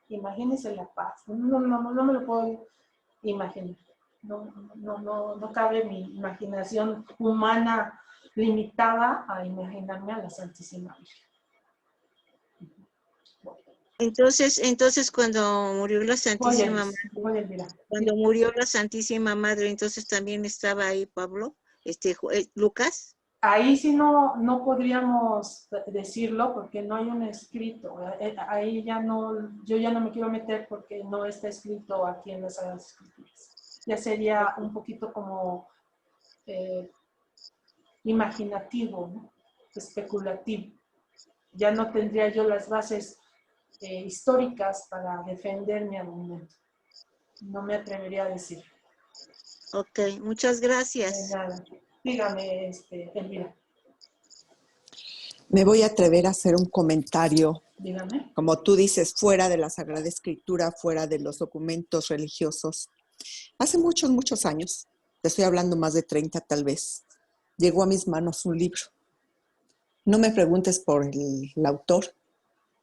Speaker 1: Imagínense la paz. No me lo puedo imaginar. No cabe mi imaginación humana limitada a imaginarme a la Santísima Virgen.
Speaker 7: Entonces cuando murió la Santísima Madre,
Speaker 1: Sí.
Speaker 7: murió la Santísima Madre, entonces también estaba ahí Pablo, Lucas.
Speaker 1: Ahí sí no podríamos decirlo porque no hay un escrito. Ahí yo ya no me quiero meter porque no está escrito aquí en las Sagradas Escrituras. Ya sería un poquito como imaginativo, ¿no? Especulativo. Ya no tendría yo las bases históricas para defender mi argumento. No me atrevería a decir.
Speaker 7: Ok, muchas gracias.
Speaker 1: De nada. Dígame, Elvira.
Speaker 9: Me voy a atrever a hacer un comentario,
Speaker 1: Dígame.
Speaker 9: como tú dices, fuera de la Sagrada Escritura, fuera de los documentos religiosos. Hace muchos, muchos años, te estoy hablando más de 30 tal vez, llegó a mis manos un libro. No me preguntes por el autor,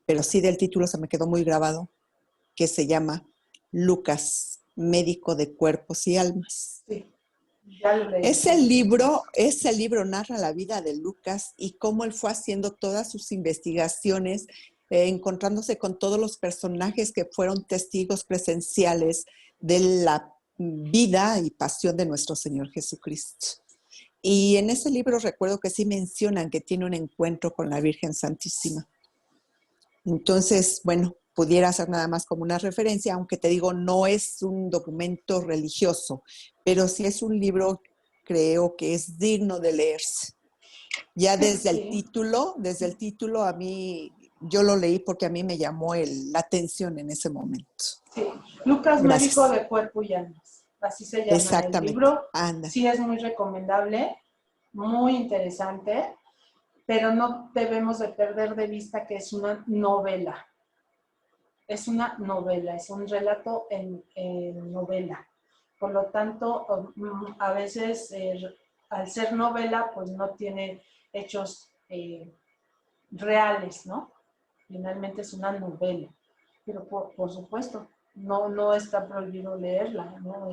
Speaker 9: pero sí del título se me quedó muy grabado, que se llama Lucas, médico de cuerpos y almas.
Speaker 1: Sí. Ya lo leí.
Speaker 9: Ese libro narra la vida de Lucas y cómo él fue haciendo todas sus investigaciones, encontrándose con todos los personajes que fueron testigos presenciales de la vida y pasión de nuestro Señor Jesucristo. Y en ese libro recuerdo que sí mencionan que tiene un encuentro con la Virgen Santísima. Entonces, bueno, pudiera ser nada más como una referencia, aunque te digo, no es un documento religioso, pero sí es un libro, creo que es digno de leerse. Ya desde el título a mí, yo lo leí porque a mí me llamó la atención en ese momento.
Speaker 1: Sí, Lucas,
Speaker 9: Gracias.
Speaker 1: médico de cuerpo y almas. Así se llama.
Speaker 9: Exactamente.
Speaker 1: El libro.
Speaker 9: Anda.
Speaker 1: Sí es muy recomendable, muy interesante, pero no debemos de perder de vista que es una novela. Es una novela, es un relato en novela. Por lo tanto, a veces al ser novela, pues no tiene hechos reales, ¿no? Finalmente es una novela. Pero por supuesto, no está prohibido leerla, ¿no?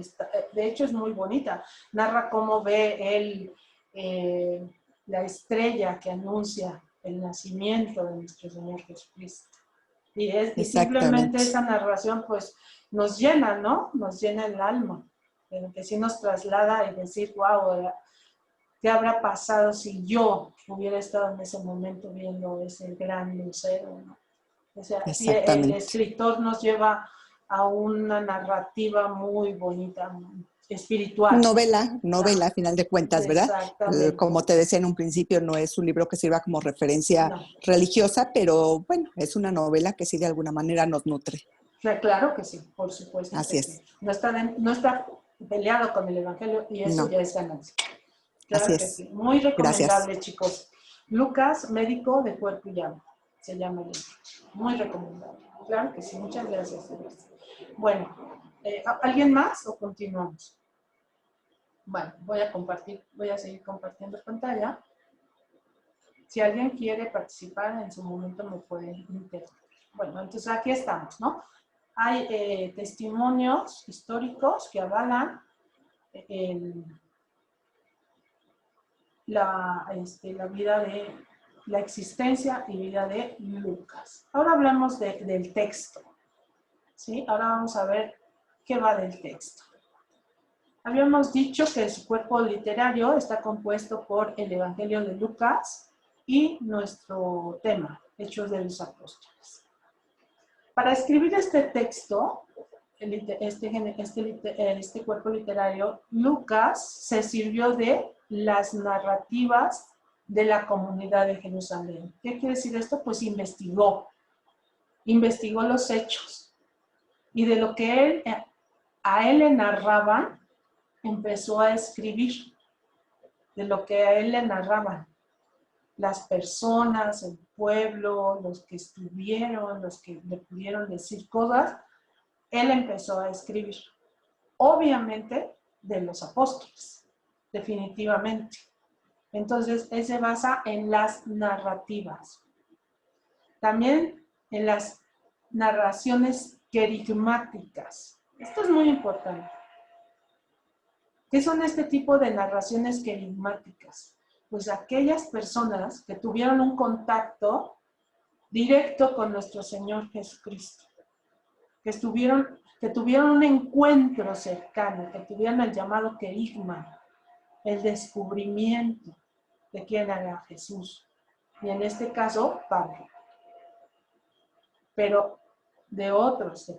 Speaker 1: De hecho, es muy bonita. Narra cómo ve él la estrella que anuncia el nacimiento de nuestro Señor Jesucristo. Y simplemente esa narración pues nos llena, ¿no? Nos llena el alma, pero que sí nos traslada y decir, wow, ¿qué habrá pasado si yo hubiera estado en ese momento viendo ese gran lucero, ¿no? O sea, sí, el escritor nos lleva a una narrativa muy bonita, espiritual.
Speaker 9: Novela, a final de cuentas, ¿verdad?
Speaker 1: Exactamente.
Speaker 9: Como te decía en un principio, no es un libro que sirva como referencia religiosa, pero bueno, es una novela que sí de alguna manera nos nutre.
Speaker 1: Claro que sí, por supuesto.
Speaker 9: Así es.
Speaker 1: Sí. No está peleado con el Evangelio y eso ya es ganancia. Claro que sí. Muy recomendable, chicos. Lucas, médico de cuerpo y alma, se llama el libro. Muy recomendable. Claro que sí, muchas gracias. Bueno, ¿alguien más o continuamos? Bueno, voy a seguir compartiendo pantalla. Si alguien quiere participar, en su momento me puede interrumpir. Bueno, entonces aquí estamos, ¿no? Hay testimonios históricos que avalan la vida la existencia y vida de Lucas. Ahora hablamos del texto, ¿sí? Ahora vamos a ver qué va del texto. Habíamos dicho que su cuerpo literario está compuesto por el Evangelio de Lucas y nuestro tema, Hechos de los Apóstoles. Para escribir este texto, este cuerpo literario, Lucas se sirvió de las narrativas de la comunidad de Jerusalén. ¿Qué quiere decir esto? Pues investigó los hechos y de lo que a él le narraban, empezó a escribir de lo que a él le narraban. Las personas, el pueblo, los que estuvieron, los que le pudieron decir cosas, él empezó a escribir. Obviamente de los apóstoles, definitivamente. Entonces, él se basa en las narrativas. También en las narraciones querigmáticas. Esto es muy importante. ¿Qué son este tipo de narraciones querigmáticas? Pues aquellas personas que tuvieron un contacto directo con nuestro Señor Jesucristo, que tuvieron un encuentro cercano, que tuvieron el llamado querigma, el descubrimiento de quién era Jesús. Y en este caso, Pablo. Pero de otros,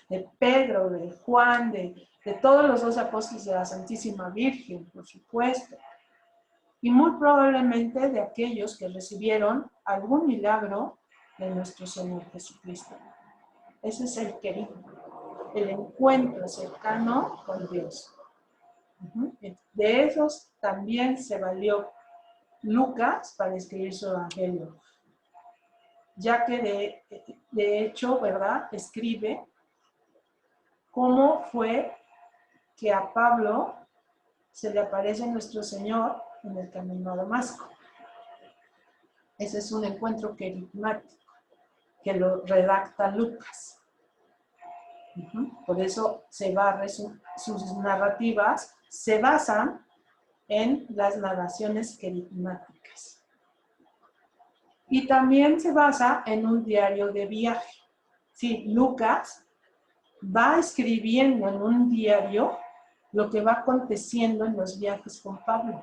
Speaker 1: de Pedro, de Juan, de todos los 12 apóstoles de la Santísima Virgen, por supuesto. Y muy probablemente de aquellos que recibieron algún milagro de nuestro Señor Jesucristo. Ese es el querigma, el encuentro cercano con Dios. De esos también se valió Lucas para escribir su evangelio, ya que de hecho, ¿verdad?, escribe cómo fue que a Pablo se le aparece nuestro Señor en el camino a Damasco. Ese es un encuentro querigmático que lo redacta Lucas. Por eso sus narrativas se basan en las narraciones querigmáticas. Y también se basa en un diario de viaje. Sí, Lucas va escribiendo en un diario lo que va aconteciendo en los viajes con Pablo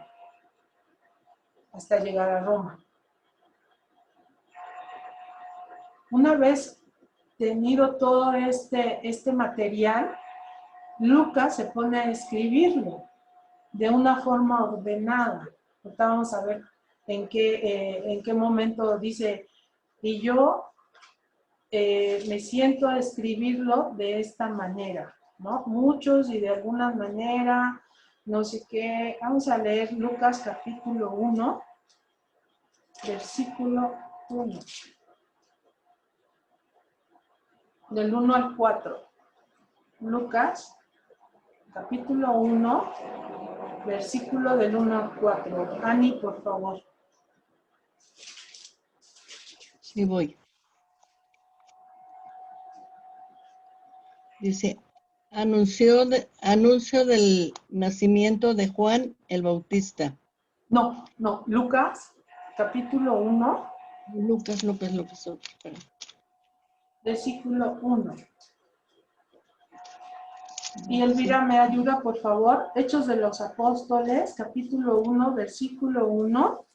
Speaker 1: hasta llegar a Roma. Una vez tenido todo este material, Lucas se pone a escribirlo de una forma ordenada. Ahorita vamos a ver en qué momento dice, y yo me siento a escribirlo de esta manera, ¿no? Muchos y de alguna manera, no sé qué. Vamos a leer Lucas capítulo 1, versículo 1. Del 1 al 4. Lucas capítulo 1, versículo del 1 al 4. Ani, por favor.
Speaker 2: Sí, voy. Dice, anuncio del nacimiento de Juan el Bautista.
Speaker 1: No, Lucas, capítulo 1.
Speaker 2: Lucas.
Speaker 1: Versículo 1. Y Elvira, ¿me ayuda, por favor? Hechos de los Apóstoles, capítulo 1, versículo 1.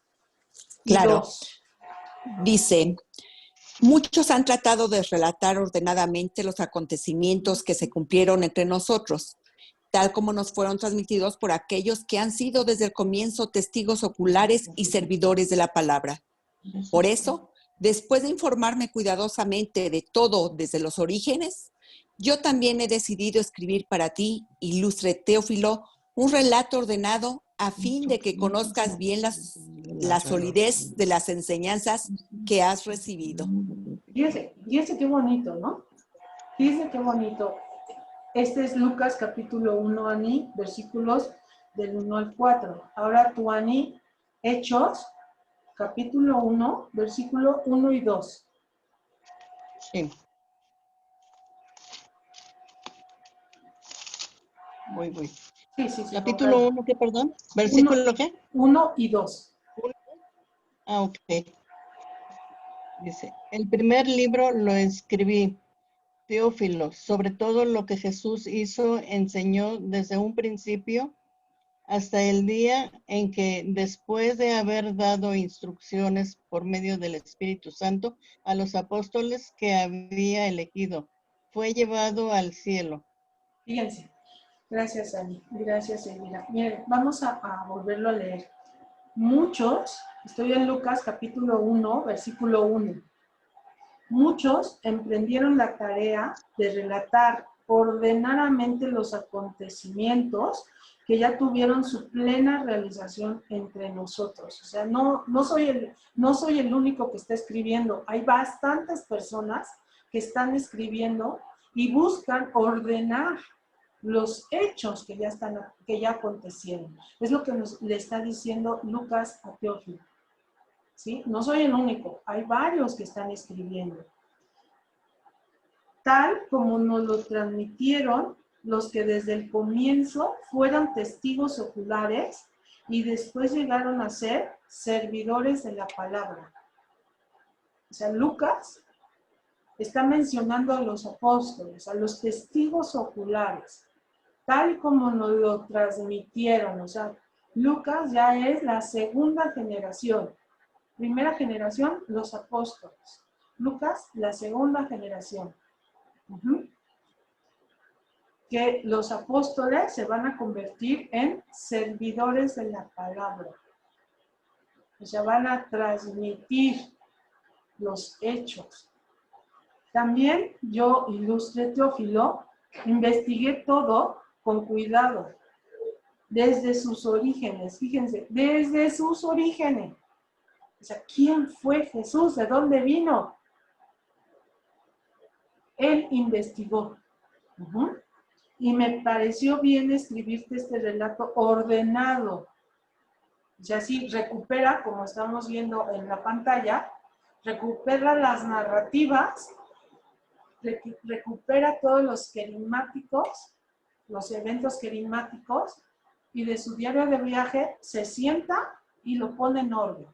Speaker 9: Claro.
Speaker 1: 2.
Speaker 9: Dice, muchos han tratado de relatar ordenadamente los acontecimientos que se cumplieron entre nosotros, tal como nos fueron transmitidos por aquellos que han sido desde el comienzo testigos oculares y servidores de la palabra. Por eso, después de informarme cuidadosamente de todo desde los orígenes, yo también he decidido escribir para ti, ilustre Teófilo, un relato ordenado a fin de que conozcas bien la solidez de las enseñanzas que has recibido.
Speaker 1: Fíjense qué bonito, ¿no? Fíjense qué bonito. Este es Lucas capítulo 1, Ani, versículos del 1 al 4. Ahora tú, Ani, Hechos, capítulo 1, versículo 1 y 2.
Speaker 2: Sí. Voy.
Speaker 1: Sí.
Speaker 2: Capítulo 1, ¿qué, perdón? ¿Versículo qué?
Speaker 1: 1 y 2.
Speaker 2: Ah, ok. Dice, el primer libro lo escribí, Teófilo, sobre todo lo que Jesús hizo, enseñó desde un principio hasta el día en que, después de haber dado instrucciones por medio del Espíritu Santo a los apóstoles que había elegido, fue llevado al cielo.
Speaker 1: Fíjense. Gracias, Ani. Gracias, Elvira. Miren, vamos a volverlo a leer. Muchos, estoy en Lucas capítulo 1, versículo 1. Muchos emprendieron la tarea de relatar ordenadamente los acontecimientos que ya tuvieron su plena realización entre nosotros. O sea, no soy el único que está escribiendo. Hay bastantes personas que están escribiendo y buscan ordenar los hechos que ya acontecieron. Es lo que le está diciendo Lucas a Teófilo. ¿Sí? No soy el único, hay varios que están escribiendo. Tal como nos lo transmitieron los que desde el comienzo fueron testigos oculares y después llegaron a ser servidores de la palabra. O sea, Lucas está mencionando a los apóstoles, a los testigos oculares, tal como nos lo transmitieron. O sea, Lucas ya es la segunda generación. Primera generación, los apóstoles. Lucas, la segunda generación. Que los apóstoles se van a convertir en servidores de la palabra. O sea, van a transmitir los hechos. También yo, ilustre Teófilo, investigué todo con cuidado, desde sus orígenes. Fíjense, desde sus orígenes. O sea, ¿quién fue Jesús? ¿De dónde vino? Él investigó. Y me pareció bien escribirte este relato ordenado. O sea, sí, recupera, como estamos viendo en la pantalla, recupera las narrativas, recupera todos los querigmáticos, los eventos querigmáticos, y de su diario de viaje se sienta y lo pone en orden.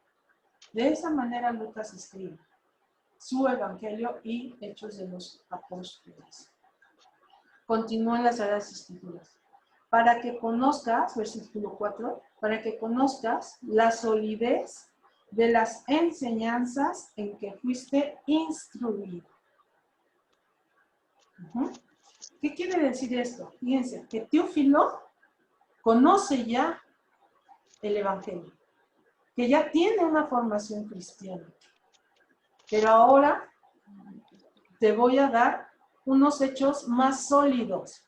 Speaker 1: De esa manera Lucas escribe su evangelio y Hechos de los Apóstoles. Continúan las Sagradas Escrituras. Para que conozcas, versículo 4, para que conozcas la solidez de las enseñanzas en que fuiste instruido. ¿Qué quiere decir esto? Fíjense, que Teófilo conoce ya el evangelio, que ya tiene una formación cristiana. Pero ahora te voy a dar unos hechos más sólidos.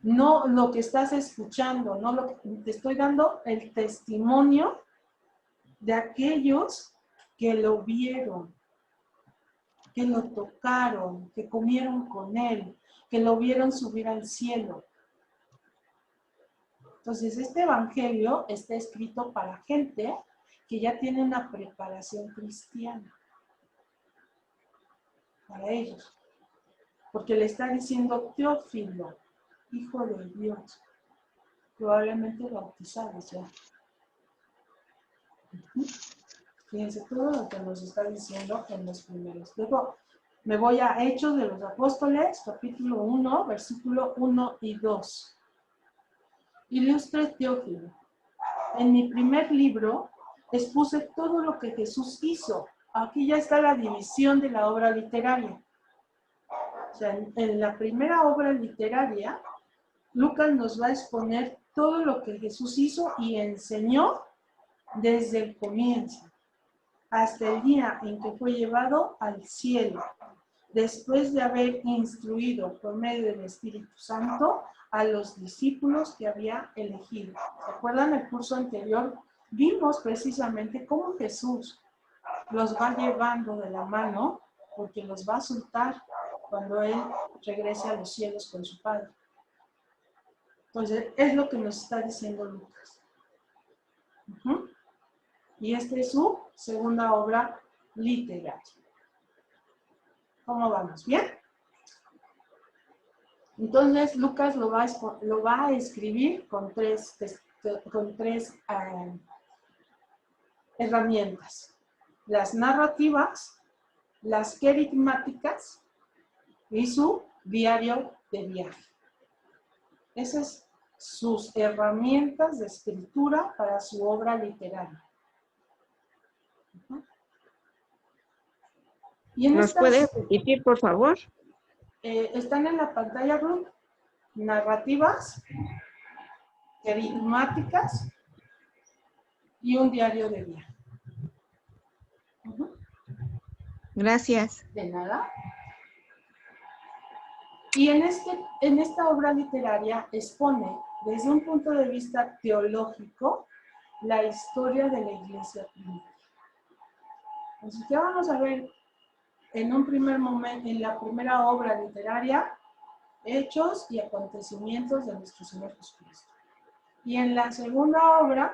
Speaker 1: No lo que estás escuchando, no lo que te estoy dando el testimonio de aquellos que lo vieron, que lo tocaron, que comieron con él, que lo vieron subir al cielo. Entonces, este evangelio está escrito para gente que ya tiene una preparación cristiana. Para ellos. Porque le está diciendo Teófilo, hijo de Dios. Probablemente bautizado ya. Fíjense todo lo que nos está diciendo en los primeros. Luego me voy a Hechos de los Apóstoles, capítulo 1, versículo 1 y 2. Ilustre Teófilo. En mi primer libro expuse todo lo que Jesús hizo. Aquí ya está la división de la obra literaria. O sea, en la primera obra literaria, Lucas nos va a exponer todo lo que Jesús hizo y enseñó desde el comienzo, hasta el día en que fue llevado al cielo. después de haber instruido por medio del Espíritu Santo a los discípulos que había elegido. ¿Se acuerdan? El curso anterior vimos precisamente cómo Jesús los va llevando de la mano, porque los va a soltar cuando Él regrese a los cielos con su Padre. Entonces, es lo que nos está diciendo Lucas. Y esta es su segunda obra literaria. ¿Cómo vamos? ¿Bien? Entonces, Lucas lo va a escribir con tres herramientas. Las narrativas, las querigmáticas y su diario de viaje. Esas son sus herramientas de escritura para su obra literaria. Y en
Speaker 7: ¿Nos puede repetir, por favor?
Speaker 1: Están en la pantalla, Ruth. Narrativas, querigmáticas y un diario de viaje.
Speaker 7: Gracias.
Speaker 1: De nada. Y en esta obra literaria expone, desde un punto de vista teológico, la historia de la iglesia primitiva. Así que vamos a ver en un primer momento, en la primera obra literaria, hechos y acontecimientos de nuestro Señor Jesucristo. Y en la segunda obra,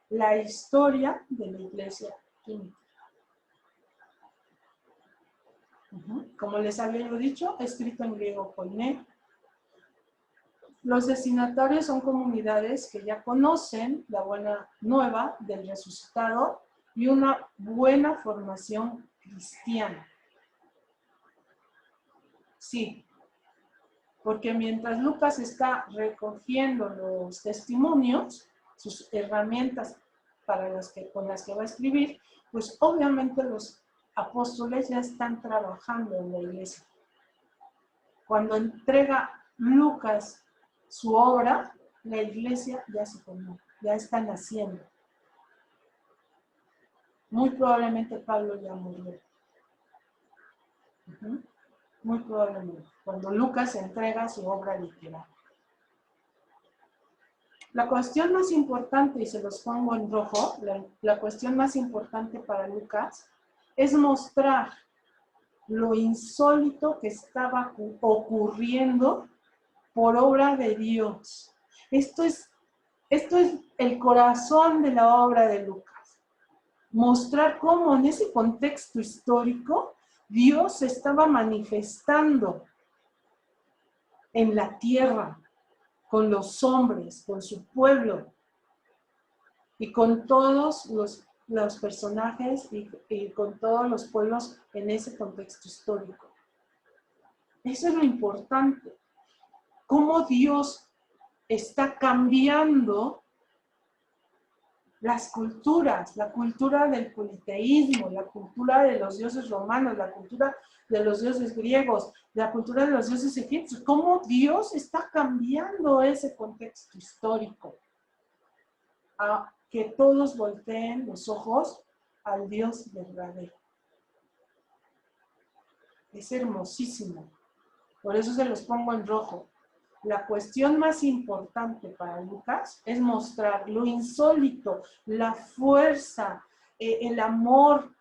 Speaker 1: la historia de la iglesia primitiva. Como les había yo dicho, escrito en griego koiné. Los destinatarios son comunidades que ya conocen la buena nueva del resucitado y una buena formación cristiana. Sí, porque mientras Lucas está recogiendo los testimonios, sus herramientas con las que va a escribir, pues obviamente los apóstoles ya están trabajando en la iglesia. Cuando entrega Lucas su obra, la iglesia ya se formó, ya está naciendo. Muy probablemente Pablo ya murió. Muy probablemente, cuando Lucas entrega su obra literaria. La cuestión más importante, y se los pongo en rojo, la cuestión más importante para Lucas es mostrar lo insólito que estaba ocurriendo por obra de Dios. Esto es el corazón de la obra de Lucas. Mostrar cómo en ese contexto histórico Dios se estaba manifestando en la tierra, con los hombres, con su pueblo y con todos los personajes y con todos los pueblos en ese contexto histórico. Eso es lo importante. Cómo Dios está cambiando las culturas, la cultura del politeísmo, la cultura de los dioses romanos, la cultura de los dioses griegos, la cultura de los dioses egipcios, cómo Dios está cambiando ese contexto histórico a que todos volteen los ojos al Dios verdadero. Es hermosísimo, por eso se los pongo en rojo. La cuestión más importante para Lucas es mostrar lo insólito, la fuerza, el amor,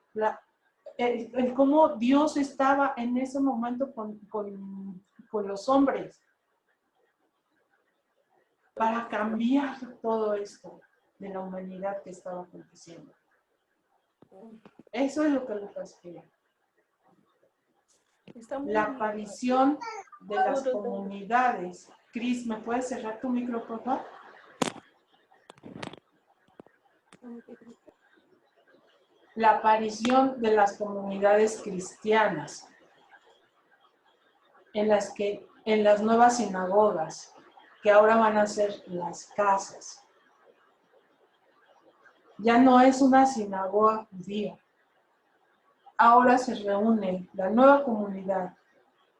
Speaker 1: el cómo Dios estaba en ese momento con los hombres para cambiar todo esto de la humanidad que estaba aconteciendo. Eso es lo que Lucas quiere. La aparición de las comunidades. Cris, ¿me puedes cerrar tu micro, por favor? La aparición de las comunidades cristianas en las nuevas sinagogas, que ahora van a ser las casas. Ya no es una sinagoga judía. Ahora se reúne la nueva comunidad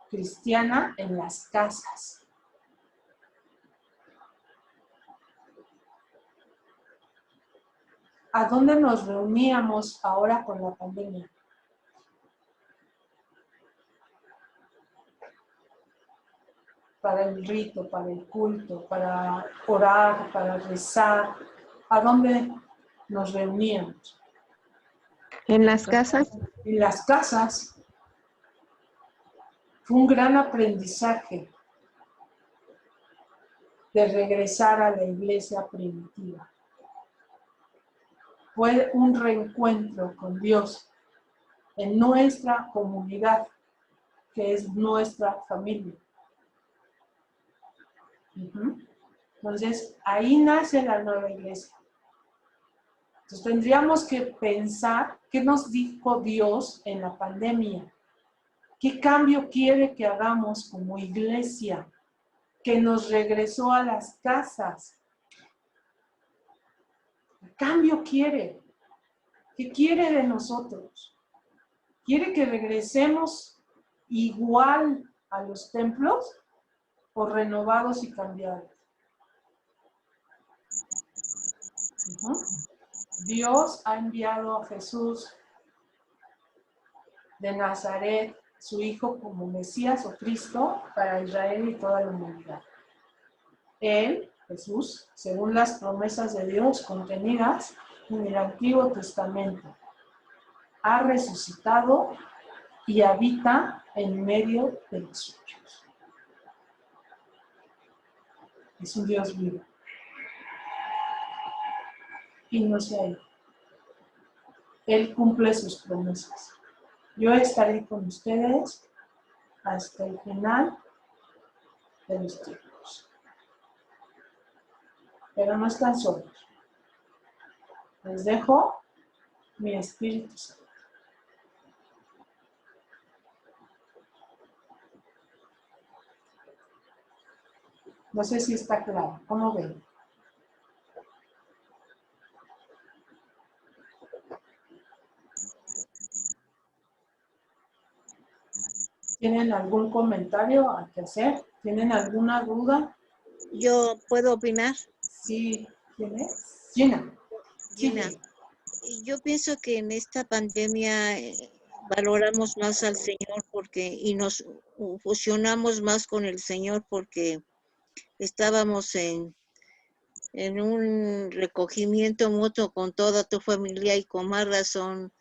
Speaker 1: cristiana en las casas. ¿A dónde nos reuníamos ahora con la pandemia? para el rito, para el culto, para orar, para rezar. ¿A dónde nos reuníamos?
Speaker 10: En las casas.
Speaker 1: En las casas. Fue un gran aprendizaje de regresar a la iglesia primitiva. Fue un reencuentro con Dios en nuestra comunidad, que es nuestra familia. Entonces, ahí nace la nueva iglesia. Entonces, tendríamos que pensar qué nos dijo Dios en la pandemia. ¿Qué cambio quiere que hagamos como iglesia? Que nos regresó a las casas. ¿Qué cambio quiere? ¿Qué quiere de nosotros? ¿Quiere que regresemos igual a los templos o renovados y cambiados? Dios ha enviado a Jesús de Nazaret, su Hijo, como Mesías o Cristo para Israel y toda la humanidad. Él, Jesús, según las promesas de Dios contenidas en el Antiguo Testamento, ha resucitado y habita en medio de los suyos. Es un Dios vivo. Y no se ha ido. Él cumple sus promesas. Yo estaré con ustedes hasta el final de los tiempos. Pero no están solos. Les dejo mi Espíritu Santo. No sé si está claro. ¿Cómo ven? ¿Tienen algún comentario a que hacer? ¿Tienen alguna duda?
Speaker 7: ¿Yo puedo opinar?
Speaker 1: Sí. ¿Quién es? Gina.
Speaker 7: Gina. Yo pienso que en esta pandemia valoramos más al Señor y nos fusionamos más con el Señor porque estábamos en un recogimiento mutuo con toda tu familia y con más razón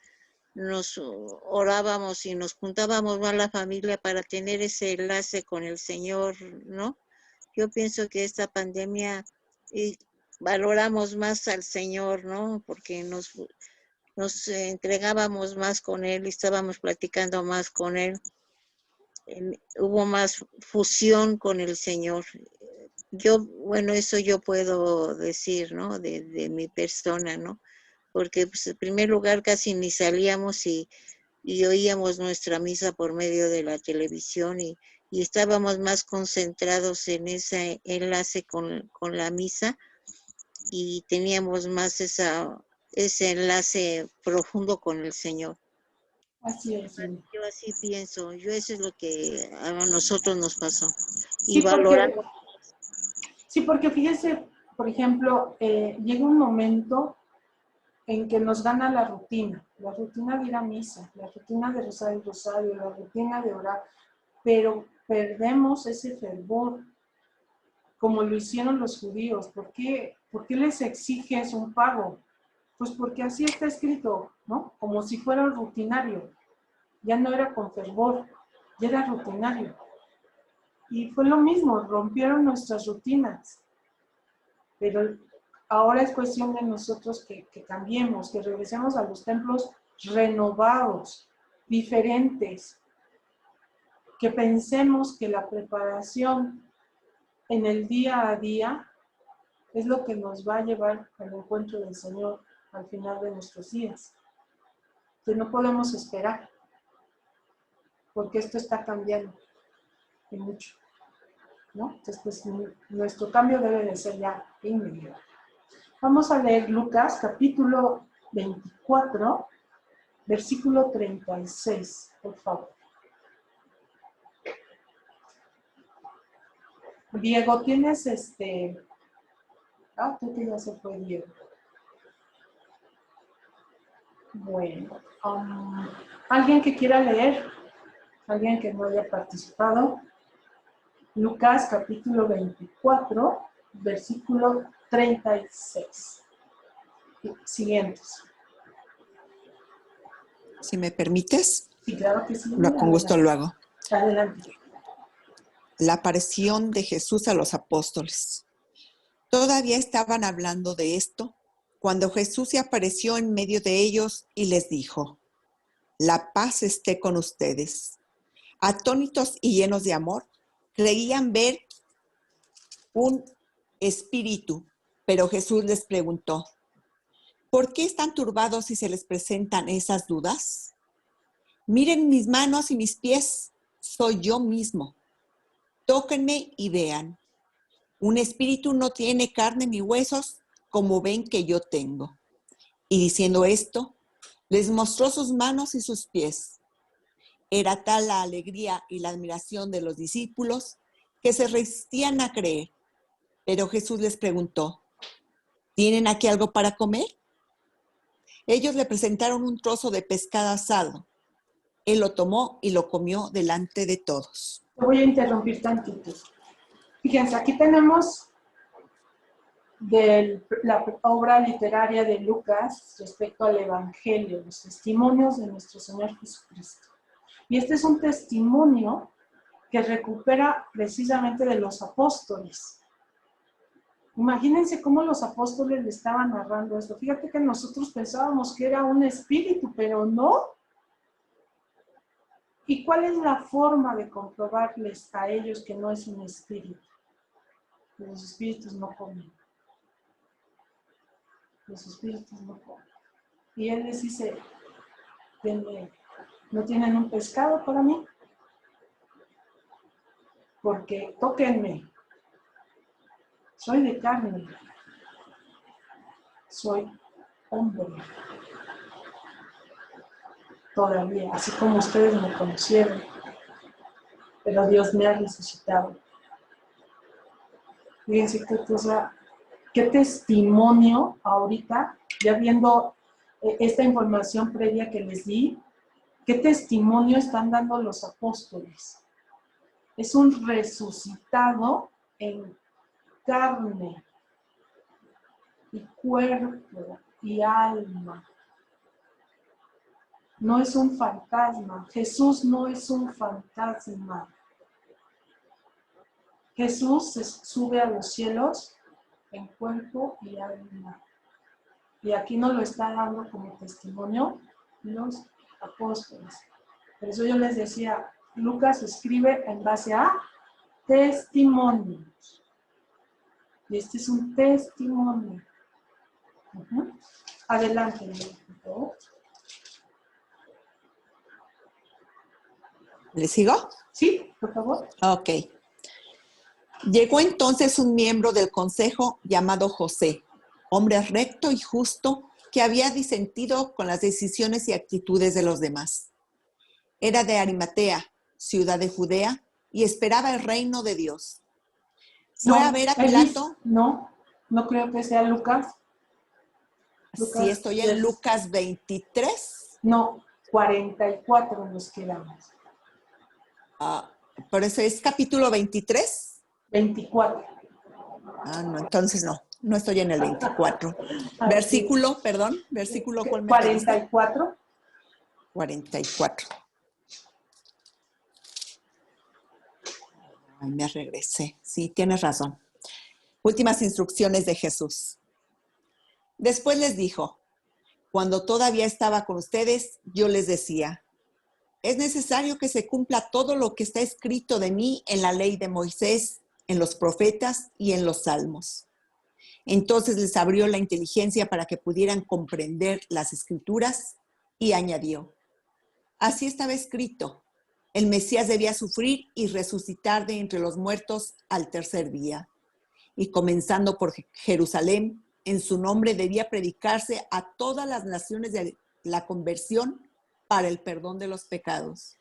Speaker 7: nos orábamos y nos juntábamos más la familia para tener ese enlace con el Señor, ¿no? Yo pienso que esta pandemia valoramos más al Señor, ¿no? Porque nos entregábamos más con Él, estábamos platicando más con Él. Hubo más fusión con el Señor. Eso yo puedo decir, ¿no? De mi persona, ¿no? Porque pues, en primer lugar casi ni salíamos y oíamos nuestra misa por medio de la televisión y estábamos más concentrados en ese enlace con la misa y teníamos más ese enlace profundo con el Señor.
Speaker 1: Así es. Sí.
Speaker 7: Yo así pienso, eso es lo que a nosotros nos pasó.
Speaker 1: Sí,
Speaker 7: Y valoramos.
Speaker 1: Sí, porque fíjese, por ejemplo, llega un momento en que nos gana la rutina de ir a misa, la rutina de rezar el rosario, la rutina de orar, pero perdemos ese fervor, como lo hicieron los judíos. ¿Por qué les exiges un pago? Pues porque así está escrito, ¿no? Como si fuera rutinario. Ya no era con fervor, ya era rutinario. Y fue lo mismo, rompieron nuestras rutinas. Pero ahora es cuestión de nosotros que cambiemos, que regresemos a los templos renovados, diferentes, que pensemos que la preparación en el día a día es lo que nos va a llevar al encuentro del Señor al final de nuestros días. Que no podemos esperar, porque esto está cambiando y mucho, ¿no? Entonces, pues, nuestro cambio debe de ser ya inmediato. Vamos a leer Lucas, capítulo 24, versículo 36, por favor. Diego, ¿tienes tú que ya se fue, Diego. Bueno, ¿alguien que quiera leer? ¿Alguien que no haya participado? Lucas capítulo 24, versículo 36. Siguientes.
Speaker 9: Si me permites,
Speaker 1: Sí, claro que sí.
Speaker 9: con gusto lo hago.
Speaker 1: Adelante.
Speaker 9: La aparición de Jesús a los apóstoles. Todavía estaban hablando de esto cuando Jesús se apareció en medio de ellos y les dijo: la paz esté con ustedes. Atónitos y llenos de amor, creían ver un espíritu, pero Jesús les preguntó: ¿por qué están turbados si se les presentan esas dudas? Miren mis manos y mis pies, soy yo mismo. Tóquenme y vean. Un espíritu no tiene carne ni huesos, como ven que yo tengo. Y diciendo esto, les mostró sus manos y sus pies. Era tal la alegría y la admiración de los discípulos que se resistían a creer. Pero Jesús les preguntó: ¿tienen aquí algo para comer? Ellos le presentaron un trozo de pescado asado. Él lo tomó y lo comió delante de todos.
Speaker 1: Voy a interrumpir tantito. Fíjense, aquí tenemos la obra literaria de Lucas respecto al Evangelio, los testimonios de nuestro Señor Jesucristo. Y este es un testimonio que recupera precisamente de los apóstoles. Imagínense cómo los apóstoles le estaban narrando esto. Fíjate que nosotros pensábamos que era un espíritu, pero no. ¿Y cuál es la forma de comprobarles a ellos que no es un espíritu? Los espíritus no comen. Los espíritus no comen. Y él les dice: ¿no tienen un pescado para mí? Porque tóquenme. Soy de carne. Soy hombre. Todavía, así como ustedes me conocieron. Pero Dios me ha resucitado. Fíjense qué cosa, qué testimonio ahorita, ya viendo esta información previa que les di, qué testimonio están dando los apóstoles. Es un resucitado en carne y cuerpo y alma. No es un fantasma. Jesús no es un fantasma. Jesús se sube a los cielos en cuerpo y alma. Y aquí nos lo está dando como testimonio los apóstoles. Por eso yo les decía, Lucas escribe en base a testimonios. Y este es un testimonio. Adelante, por favor.
Speaker 9: ¿Le sigo?
Speaker 1: Sí, por favor.
Speaker 9: Ok. Llegó entonces un miembro del consejo llamado José, hombre recto y justo que había disentido con las decisiones y actitudes de los demás. Era de Arimatea, ciudad de Judea, y esperaba el reino de Dios. Fue a ver a Pilato.
Speaker 1: No creo que sea Lucas.
Speaker 9: Sí, estoy en Lucas 23.
Speaker 1: No, 44 nos quedamos.
Speaker 9: ¿Por eso es capítulo 23?
Speaker 1: 24.
Speaker 9: No, entonces no estoy en el 24. Versículo, perdón, versículo ¿cuál me
Speaker 1: 44.
Speaker 9: 44. Ay, me regresé. Sí, tienes razón. Últimas instrucciones de Jesús. Después les dijo: cuando todavía estaba con ustedes, yo les decía: es necesario que se cumpla todo lo que está escrito de mí en la ley de Moisés, en los profetas y en los salmos. Entonces les abrió la inteligencia para que pudieran comprender las escrituras y añadió: así estaba escrito, el Mesías debía sufrir y resucitar de entre los muertos al tercer día. Y comenzando por Jerusalén, en su nombre debía predicarse a todas las naciones de la conversión para el perdón de los pecados.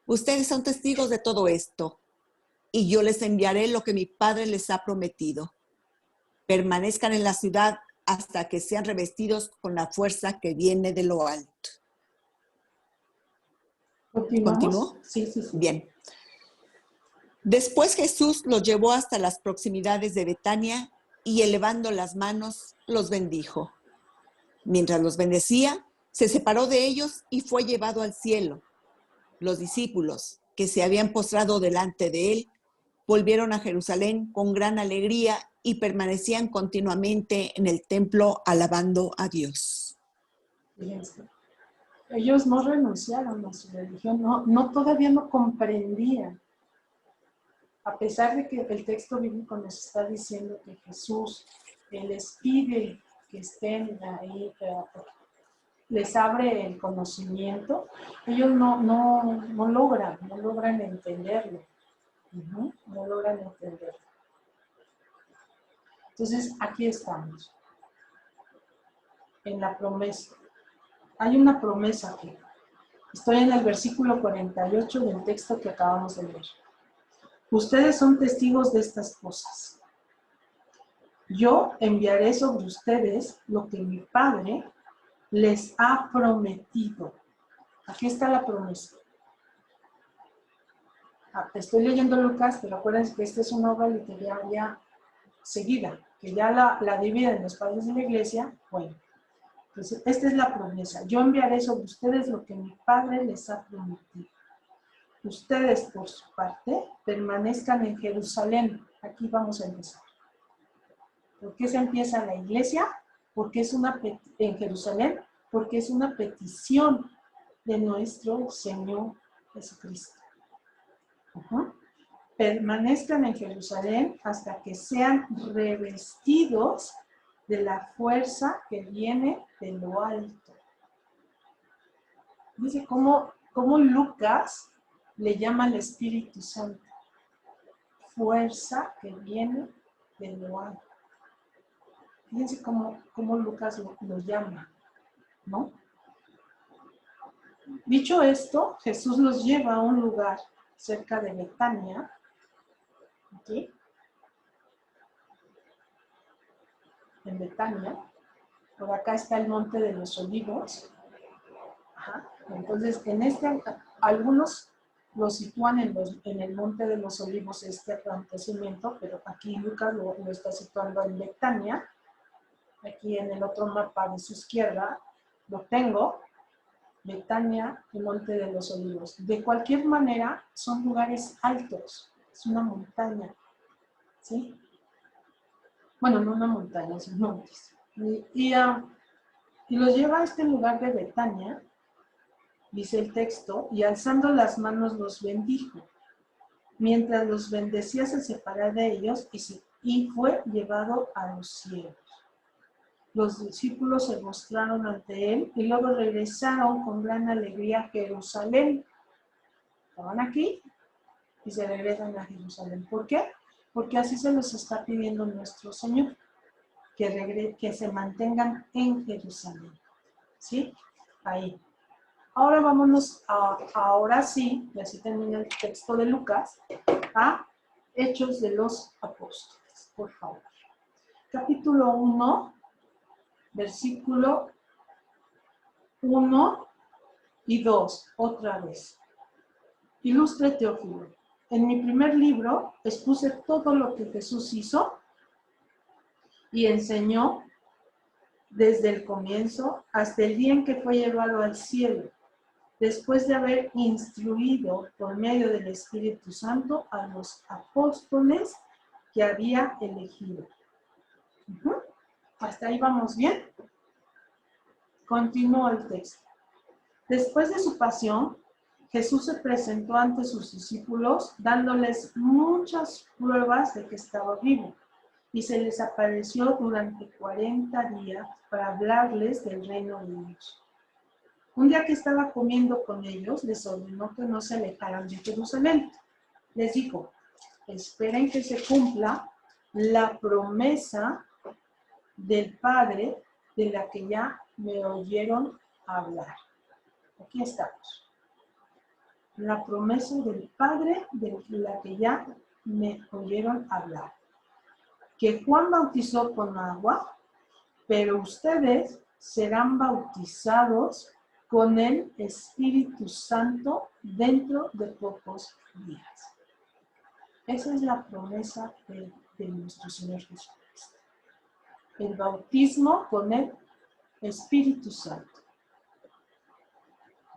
Speaker 9: Ustedes son testigos de todo esto, y yo les enviaré lo que mi Padre les ha prometido. Permanezcan en la ciudad hasta que sean revestidos con la fuerza que viene de lo alto.
Speaker 1: ¿Continuamos?
Speaker 9: ¿Continúo?
Speaker 1: Sí.
Speaker 9: Bien. Después Jesús los llevó hasta las proximidades de Betania y elevando las manos, los bendijo. Mientras los bendecía, se separó de ellos y fue llevado al cielo. Los discípulos, que se habían postrado delante de él, volvieron a Jerusalén con gran alegría y permanecían continuamente en el templo alabando a Dios.
Speaker 1: Fíjense, ellos no renunciaron a su religión, todavía no comprendían. A pesar de que el texto bíblico nos está diciendo que Jesús les pide que estén ahí, les abre el conocimiento, ellos no logran entenderlo. No logran entenderlo. Entonces, aquí estamos, en la promesa. Hay una promesa aquí. Estoy en el versículo 48 del texto que acabamos de leer. Ustedes son testigos de estas cosas. Yo enviaré sobre ustedes lo que mi Padre les ha prometido. Aquí está la promesa. Estoy leyendo Lucas, pero acuérdense que esta es una obra literaria seguida, que ya la dividen los padres de la iglesia. Bueno, entonces esta es la promesa. Yo enviaré sobre ustedes lo que mi Padre les ha prometido. Ustedes, por su parte, permanezcan en Jerusalén. Aquí vamos a empezar. ¿Por qué se empieza la iglesia? Porque es en Jerusalén, porque es una petición de nuestro Señor Jesucristo. Permanezcan en Jerusalén hasta que sean revestidos de la fuerza que viene de lo alto. Dice cómo Lucas le llama al Espíritu Santo. Fuerza que viene de lo alto. Fíjense cómo Lucas lo llama, ¿no? Dicho esto, Jesús los lleva a un lugar cerca de Betania. Aquí. En Betania. Por acá está el Monte de los Olivos. Ajá. Entonces, algunos lo sitúan en el Monte de los Olivos, este acontecimiento, pero aquí Lucas lo está situando en Betania. Aquí en el otro mapa de su izquierda lo tengo. Betania y Monte de los Olivos. De cualquier manera, son lugares altos. Es una montaña. ¿Sí? Bueno, no una montaña, son montes. Y los lleva a este lugar de Betania, dice el texto, y alzando las manos los bendijo. Mientras los bendecía, se separó de ellos y fue llevado a los cielos. Los discípulos se mostraron ante él y luego regresaron con gran alegría a Jerusalén. Estaban aquí y se regresan a Jerusalén. ¿Por qué? Porque así se los está pidiendo nuestro Señor, que se mantengan en Jerusalén. ¿Sí? Ahí. Ahora vámonos ahora sí, y así termina el texto de Lucas, a Hechos de los Apóstoles, por favor. Capítulo 1, versículo 1 y 2, otra vez. Ilustre Teófilo. En mi primer libro expuse todo lo que Jesús hizo y enseñó desde el comienzo hasta el día en que fue llevado al cielo, después de haber instruido por medio del Espíritu Santo a los apóstoles que había elegido. ¿Hasta ahí vamos bien? Continúa el texto. Después de su pasión, Jesús se presentó ante sus discípulos dándoles muchas pruebas de que estaba vivo y se les apareció durante 40 días para hablarles del reino de Dios. Un día que estaba comiendo con ellos, les ordenó que no se alejaran de Jerusalén. Les dijo, esperen que se cumpla la promesa del Padre de la que ya me oyeron hablar. Aquí estamos. La promesa del Padre de la que ya me oyeron hablar. Que Juan bautizó con agua, pero ustedes serán bautizados con el Espíritu Santo dentro de pocos días. Esa es la promesa de nuestro Señor Jesucristo. El bautismo con el Espíritu Santo.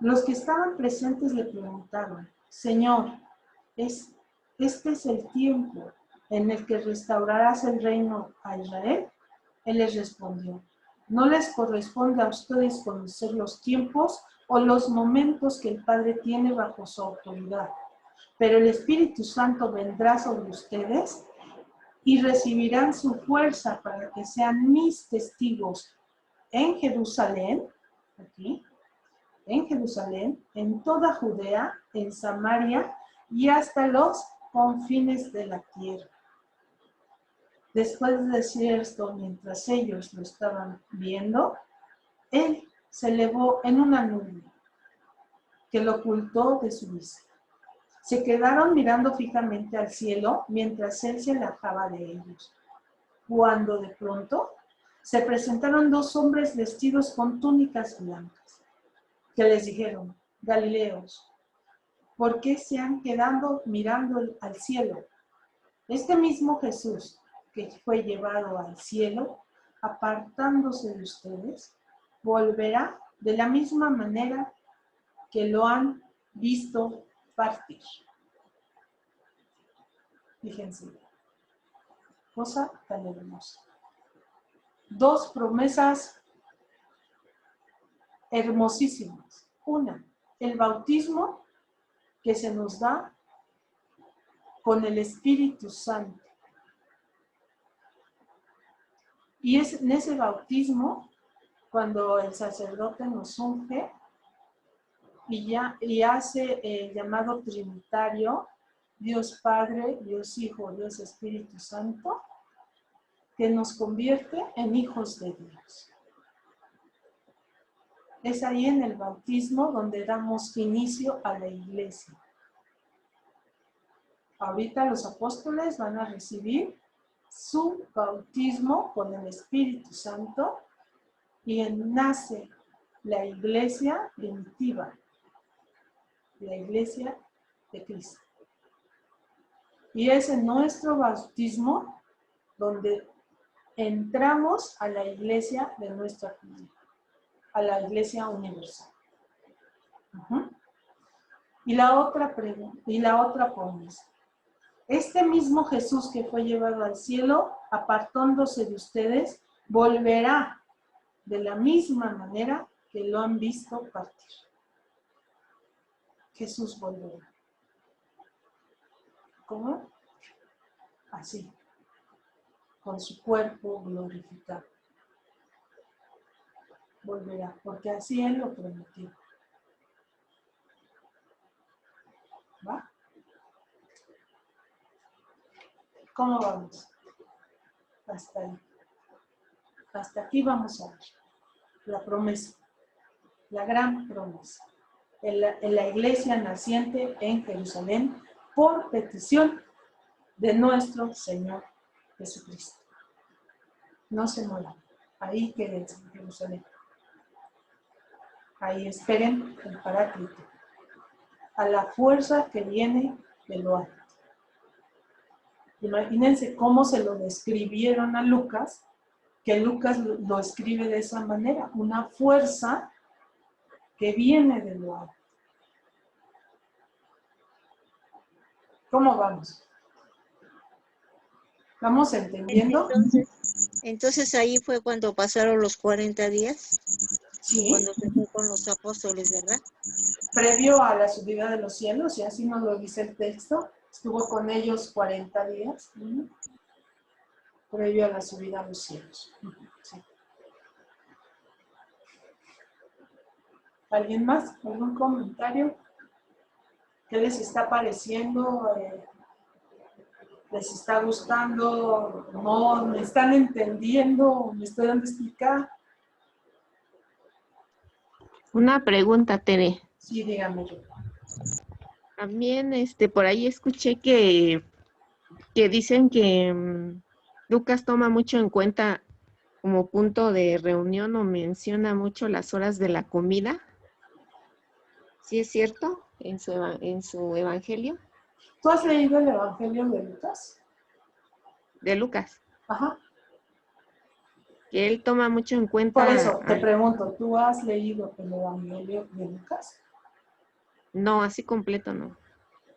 Speaker 1: Los que estaban presentes le preguntaron, Señor, ¿este es el tiempo en el que restaurarás el reino a Israel? Él les respondió, no les corresponde a ustedes conocer los tiempos o los momentos que el Padre tiene bajo su autoridad, pero el Espíritu Santo vendrá sobre ustedes y recibirán su fuerza para que sean mis testigos en Jerusalén, aquí, en Jerusalén, en toda Judea, en Samaria y hasta los confines de la tierra. Después de decir esto, mientras ellos lo estaban viendo, él se elevó en una nube que lo ocultó de su vista. Se quedaron mirando fijamente al cielo mientras él se alejaba de ellos. Cuando de pronto se presentaron dos hombres vestidos con túnicas blancas, que les dijeron, Galileos, ¿por qué se han quedado mirando al cielo? Este mismo Jesús que fue llevado al cielo, apartándose de ustedes, volverá de la misma manera que lo han visto partir. Fíjense, cosa tan hermosa. Dos promesas hermosísimas. Una, el bautismo que se nos da con el Espíritu Santo. Y es en ese bautismo cuando el sacerdote nos unge y hace el llamado trinitario, Dios Padre, Dios Hijo, Dios Espíritu Santo, que nos convierte en hijos de Dios. Es ahí en el bautismo donde damos inicio a la iglesia. Ahorita los apóstoles van a recibir su bautismo con el Espíritu Santo y nace la iglesia primitiva, la iglesia de Cristo. Y es en nuestro bautismo donde entramos a la iglesia de nuestra familia, a la iglesia universal. Y la otra promesa. Este mismo Jesús que fue llevado al cielo, apartándose de ustedes, volverá de la misma manera que lo han visto partir. Jesús volverá. ¿Cómo? Así, con su cuerpo glorificado. Volverá, porque así Él lo prometió. ¿Va? ¿Cómo vamos? Hasta ahí. Hasta aquí vamos a ver la promesa, la gran promesa. En la iglesia naciente en Jerusalén por petición de nuestro Señor Jesucristo. No se muevan. Ahí quédense en Jerusalén. Ahí esperen el Paráclito, a la fuerza que viene de lo alto. Imagínense cómo se lo describieron a Lucas, que Lucas lo escribe de esa manera, una fuerza que viene de lo alto. ¿Cómo vamos? ¿Vamos entendiendo?
Speaker 7: Entonces ahí fue cuando pasaron los 40 días.
Speaker 1: Sí.
Speaker 7: Cuando se fue con los apóstoles, ¿verdad?
Speaker 1: Previo a la subida de los cielos, y así nos lo dice el texto, estuvo con ellos 40 días, previo a la subida a los cielos. Sí. ¿Alguien más? ¿Algún comentario? ¿Qué les está pareciendo? ¿Les está gustando? ¿No? ¿Me están entendiendo? ¿Me estoy dando a explicar?
Speaker 10: Una pregunta, Tere.
Speaker 1: Sí, dígame.
Speaker 10: También por ahí escuché que dicen que Lucas toma mucho en cuenta como punto de reunión o menciona mucho las horas de la comida. ¿Sí es cierto en su evangelio?
Speaker 1: ¿Tú has leído el Evangelio de Lucas?
Speaker 10: De Lucas,
Speaker 1: Ajá.
Speaker 10: que él toma mucho en cuenta.
Speaker 1: Por eso te pregunto, ¿tú has leído el Evangelio de Lucas?
Speaker 10: No, así completo no.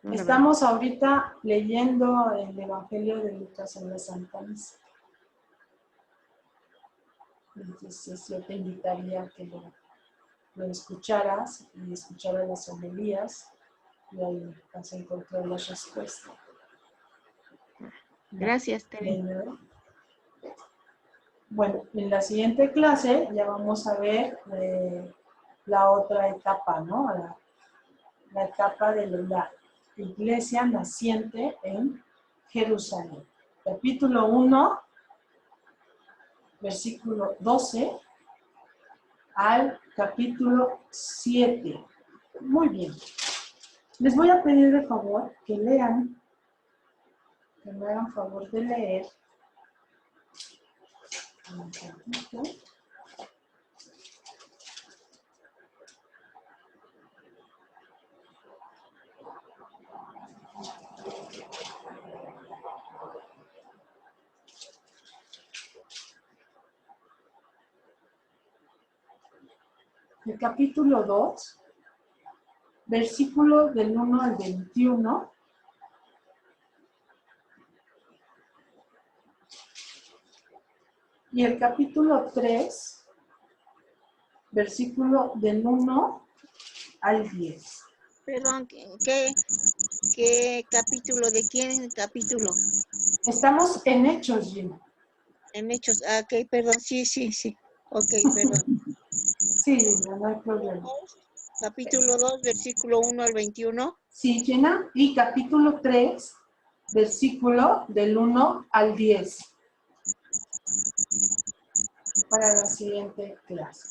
Speaker 10: No, la
Speaker 1: Estamos ahorita leyendo el Evangelio de Lucas en la Santa Misa. Entonces yo te invitaría a que lo escucharas y escucharas las homilías y ahí vas a encontrar la respuesta.
Speaker 10: Gracias, Tere.
Speaker 1: Bueno, en la siguiente clase ya vamos a ver la otra etapa, ¿no? La etapa de la iglesia naciente en Jerusalén. Capítulo 1, versículo 12 al capítulo 7. Muy bien. Les voy a pedir de favor que lean, que me hagan favor de leer. Un poquito. El capítulo 2, versículo del 1 al 21. Y el capítulo 3, versículo del 1 al 10.
Speaker 7: Perdón, ¿qué capítulo? ¿De quién capítulo?
Speaker 1: Estamos en Hechos, Gina.
Speaker 7: En Hechos. Ah, ok, perdón. Sí. Ok, perdón.
Speaker 1: Sí, Gina, no hay problema.
Speaker 7: Capítulo 2, versículo 1 al 21.
Speaker 1: Sí, Gina. Y capítulo 3, versículo del 1 al 10. Para la siguiente clase.